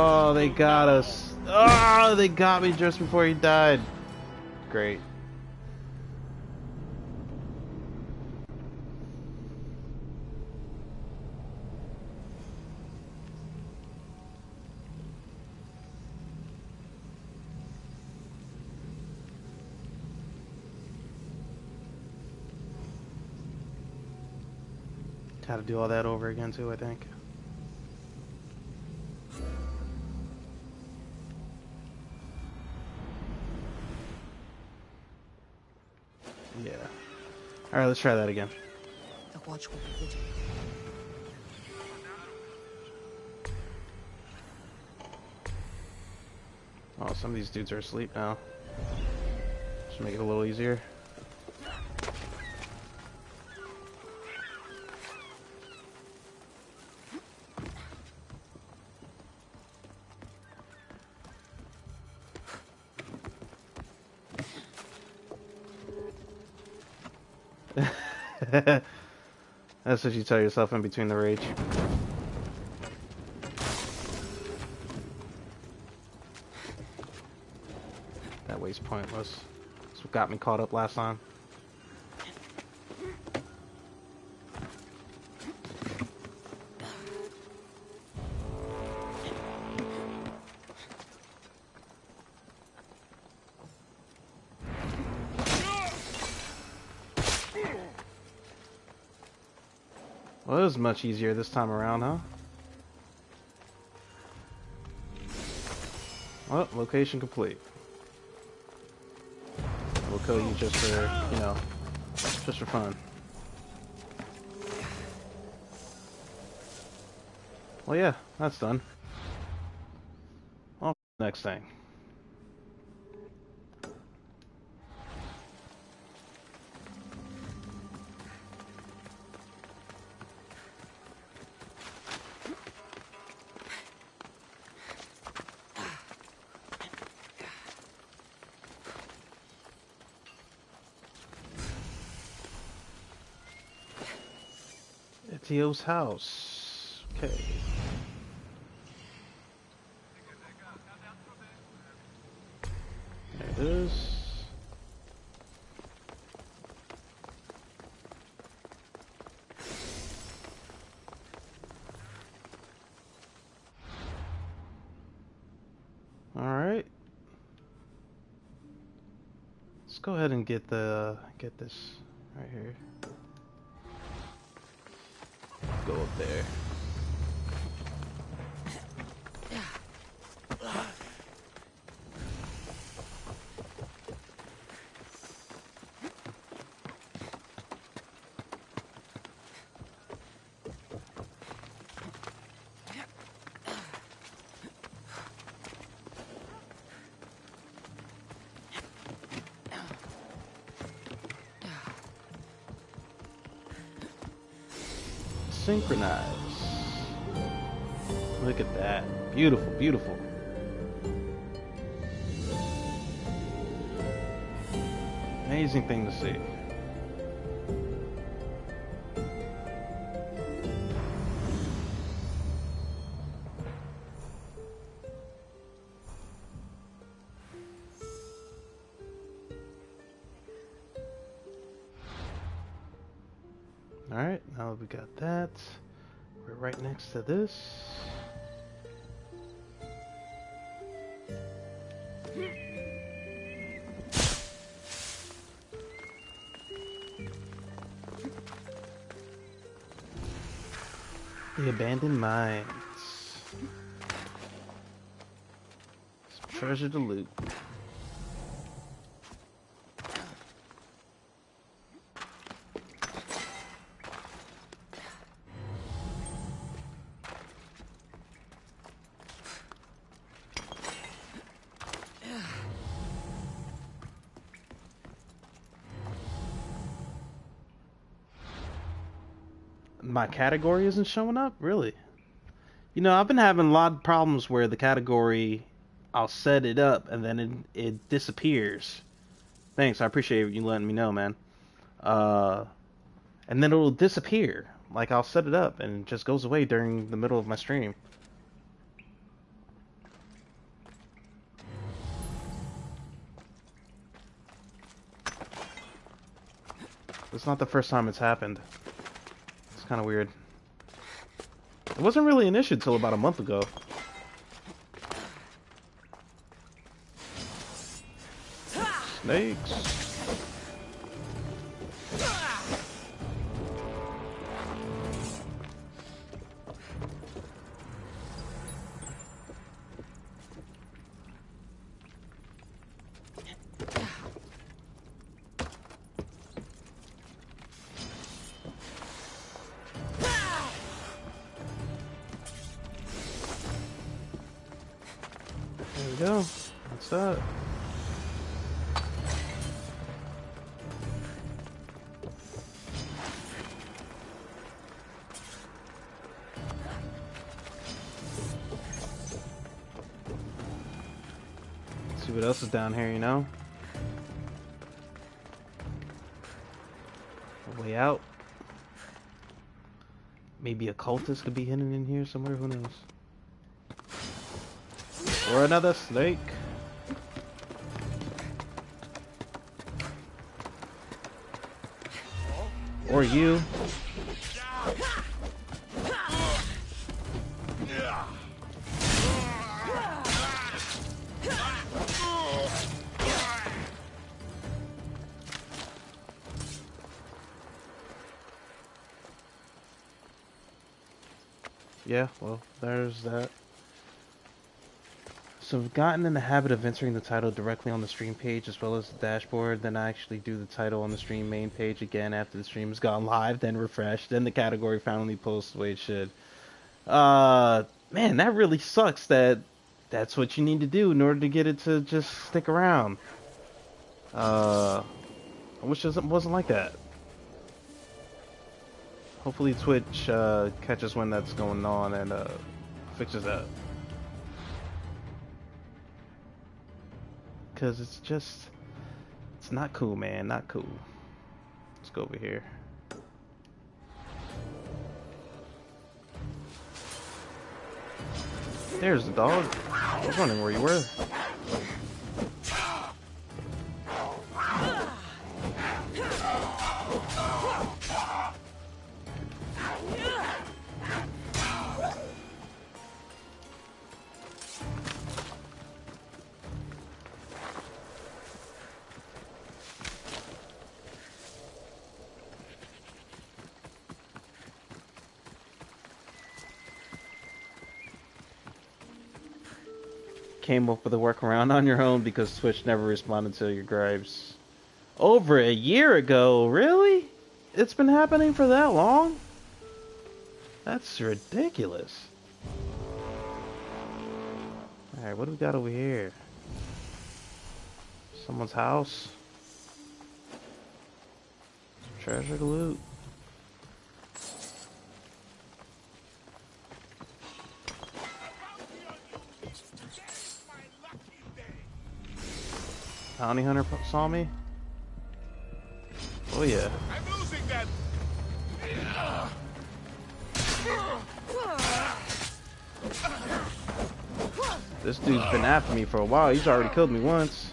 Oh, they got us. Oh, they got me just before he died. Great. Had to do all that over again too, I think. Yeah. Alright, let's try that again. The watch will be vigilant. Oh, some of these dudes are asleep now. Should make it a little easier. That's what you tell yourself in between the rage. That way's pointless. That's what got me caught up last time. Well, it was much easier this time around, huh? Well, location complete. We'll kill you just for, you know, just for fun. Well, yeah, that's done. On to the next thing. Etio's house. Okay. There it is. All right. Let's go ahead and get this right here. Go up there. Synchronize. Look at that. Beautiful, beautiful. Amazing thing to see. Alright, now that we got that, we're right next to this. The abandoned mines. Some treasure to loot. My category isn't showing up? Really? You know, I've been having a lot of problems where the category, I'll set it up and then it disappears. Thanks, I appreciate you letting me know, man. And then it'll disappear. Like, I'll set it up and it just goes away during the middle of my stream. It's not the first time it's happened. It's kind of weird. It wasn't really an issue until about a month ago. Snakes. There we go. What's that? Let's see what else is down here, you know? A way out. Maybe a cultist could be hidden in here somewhere, who knows? Or another snake. Or you. Yeah, well, there's that. So I've gotten in the habit of entering the title directly on the stream page as well as the dashboard. Then I actually do the title on the stream main page again after the stream has gone live, then refresh, then the category finally posts the way it should. Man, that really sucks that that's what you need to do in order to get it to just stick around. I wish it wasn't like that. Hopefully Twitch catches when that's going on and fixes that. Because it's not cool, man, not cool. Let's go over here. There's the dog. I was wondering where you were. Came up with a workaround on your own because Twitch never responded to your gripes. Over a year ago? Really? It's been happening for that long? That's ridiculous. Alright, what do we got over here? Someone's house? Treasure to loot. Bounty hunter saw me? Oh yeah. I'm losing them. This dude's been after me for a while. He's already killed me once.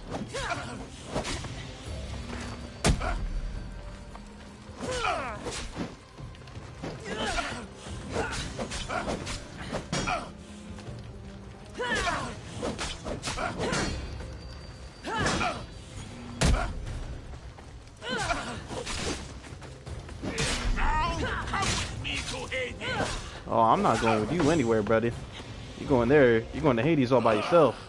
Oh, I'm not going with you anywhere, buddy. You're going there. You're going to Hades all by yourself.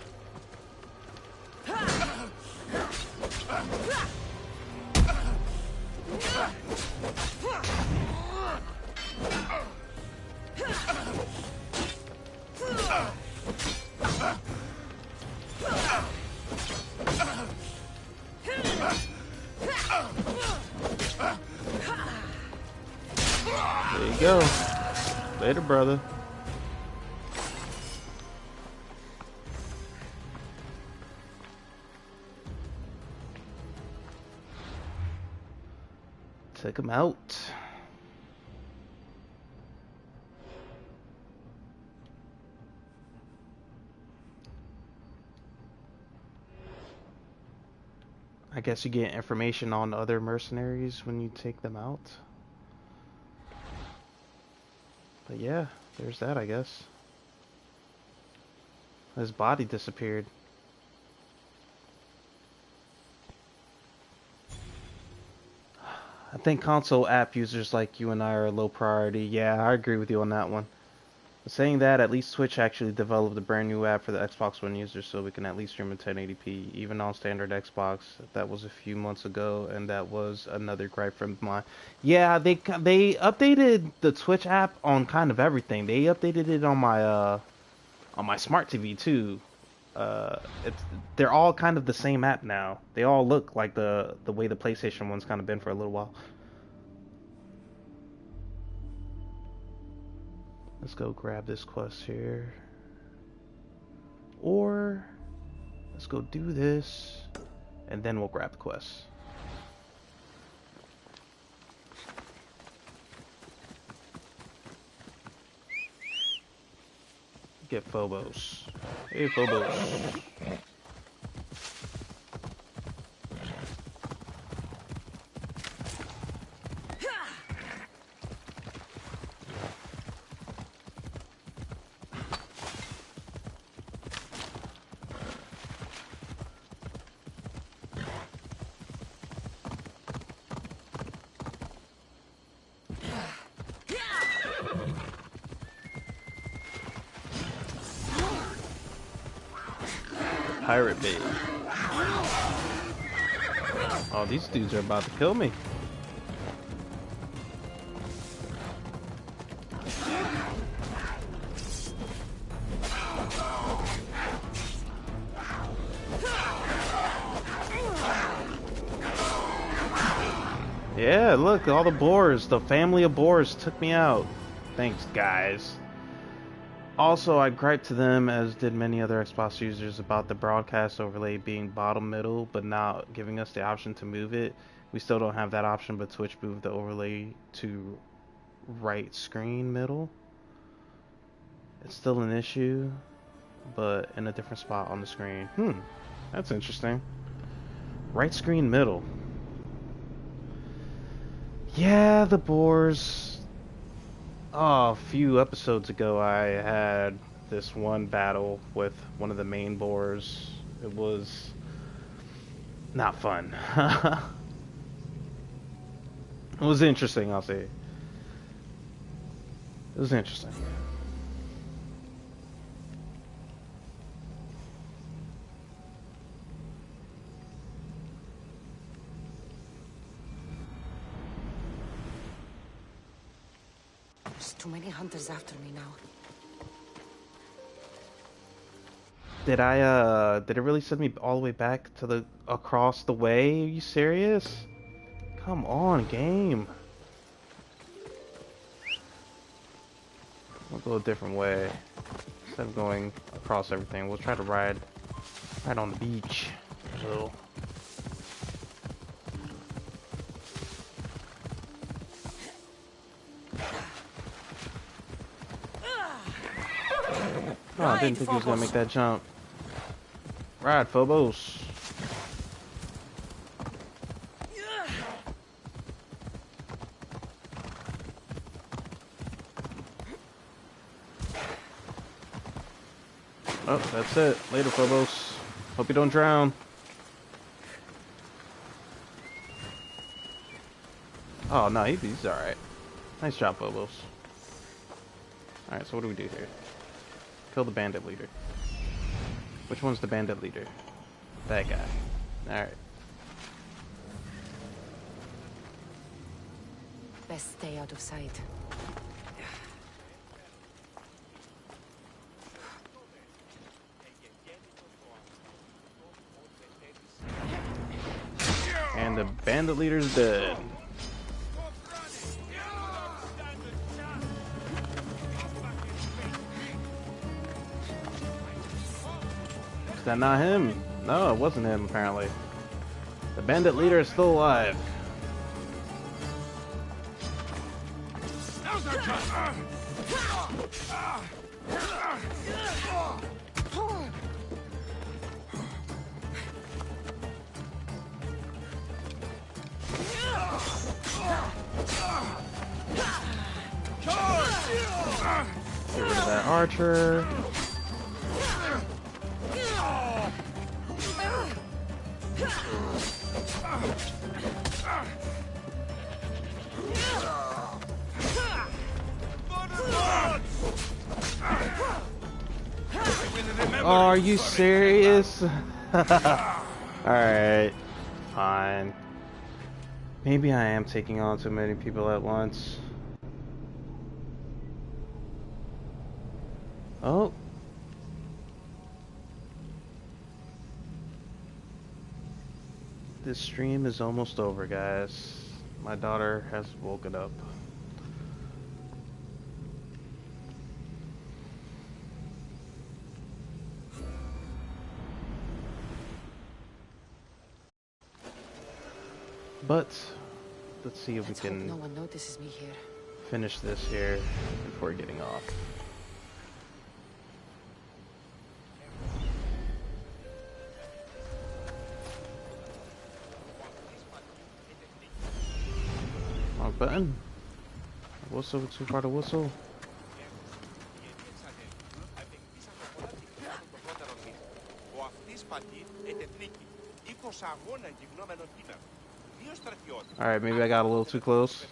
There you go. Later, brother. Took him out. I guess you get information on other mercenaries when you take them out. But yeah, there's that, I guess. His body disappeared. I think console app users like you and I are a low priority. Yeah, I agree with you on that one. But saying that, at least Twitch actually developed a brand new app for the Xbox One users so we can at least stream in 1080p, even on standard Xbox. That was a few months ago, and that was another gripe from mine. Yeah, they updated the Twitch app on kind of everything. They updated it on my smart TV too. They're all kind of the same app now. They all look like the way the PlayStation one's kind of been for a little while. Let's go grab this quest here. Or let's go do this and then we'll grab the quest. Get Phobos. Hey, Phobos. Pirate Bay. Oh, these dudes are about to kill me. Yeah, look, all the boars, the family of boars took me out. Thanks, guys. Also, I griped to them, as did many other Xbox users, about the broadcast overlay being bottom middle, but not giving us the option to move it. We still don't have that option, but Twitch moved the overlay to right screen middle. It's still an issue, but in a different spot on the screen. That's interesting. Right screen middle. Yeah, the boars. Oh, a few episodes ago I had this one battle with one of the main boars. It was not fun. It was interesting, I'll say. It was interesting. There's too many hunters after me now. Did it really send me all the way back to the across the way? Are you serious? Come on, game. We'll go a different way. Instead of going across everything, we'll try to ride on the beach. So. Oh, I didn't think he was gonna make that jump. Ride, Phobos. Oh, that's it. Later, Phobos. Hope you don't drown. Oh, no, he's alright. Nice job, Phobos. Alright, so what do we do here? Kill the bandit leader. Which one's the bandit leader? That guy. Alright. Best stay out of sight. And the bandit leader's dead. that not him? No, it wasn't him, apparently. The bandit leader is still alive. Get rid of that archer. Oh, are you serious? Alright, fine. Maybe I am taking on too many people at once. Oh. This stream is almost over, guys. My daughter has woken up. But let's see if we can no one notices me here. Finish this here before getting off. Wrong button. Whistle, too far to whistle. Alright, maybe I got a little too close.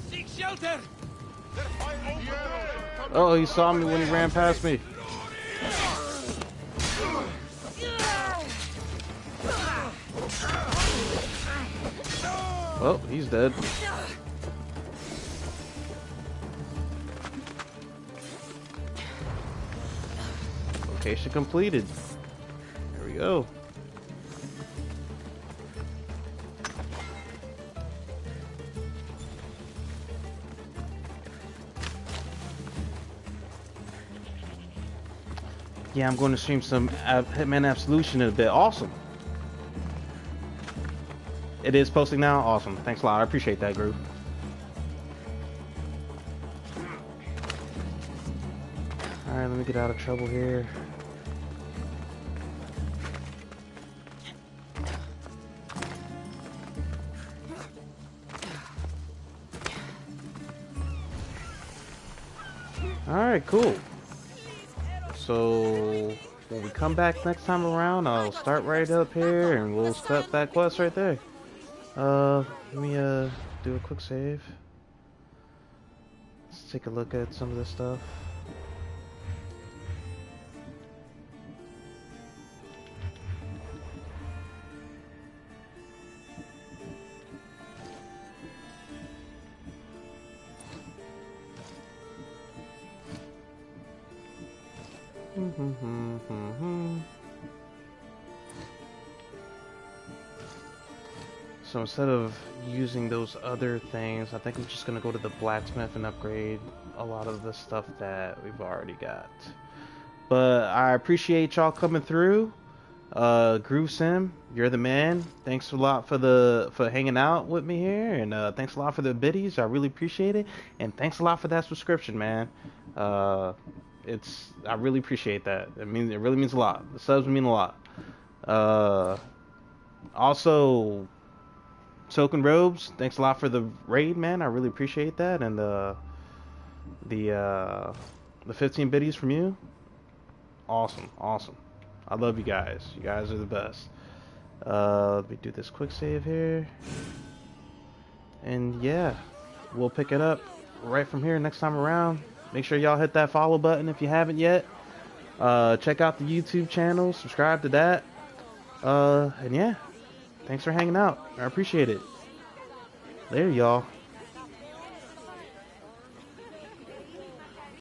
Seek shelter! Oh, he saw me when he ran past me. Oh, he's dead. Location completed. There we go. Yeah, I'm going to stream some Hitman Absolution in a bit. Awesome. It is posting now? Awesome. Thanks a lot. I appreciate that, Groove. Alright, let me get out of trouble here. Alright, cool. So when we come back next time around, I'll start right up here and we'll start that quest right there. Let me do a quick save. Let's take a look at some of this stuff. So instead of using those other things, I think I'm just gonna go to the blacksmith and upgrade a lot of the stuff that we've already got. But I appreciate y'all coming through. Groove Sim, you're the man. Thanks a lot for hanging out with me here, and thanks a lot for the biddies. I really appreciate it, and thanks a lot for that subscription, man. I really appreciate that. It really means a lot. The subs mean a lot. Also, Token Robes, thanks a lot for the raid, man. I really appreciate that, and the 15 biddies from you. Awesome. I love you guys. You guys are the best. Let me do this quick save here. And yeah, we'll pick it up right from here next time around. Make sure y'all hit that follow button if you haven't yet. Check out the YouTube channel. Subscribe to that. And yeah, thanks for hanging out. I appreciate it. Later, y'all.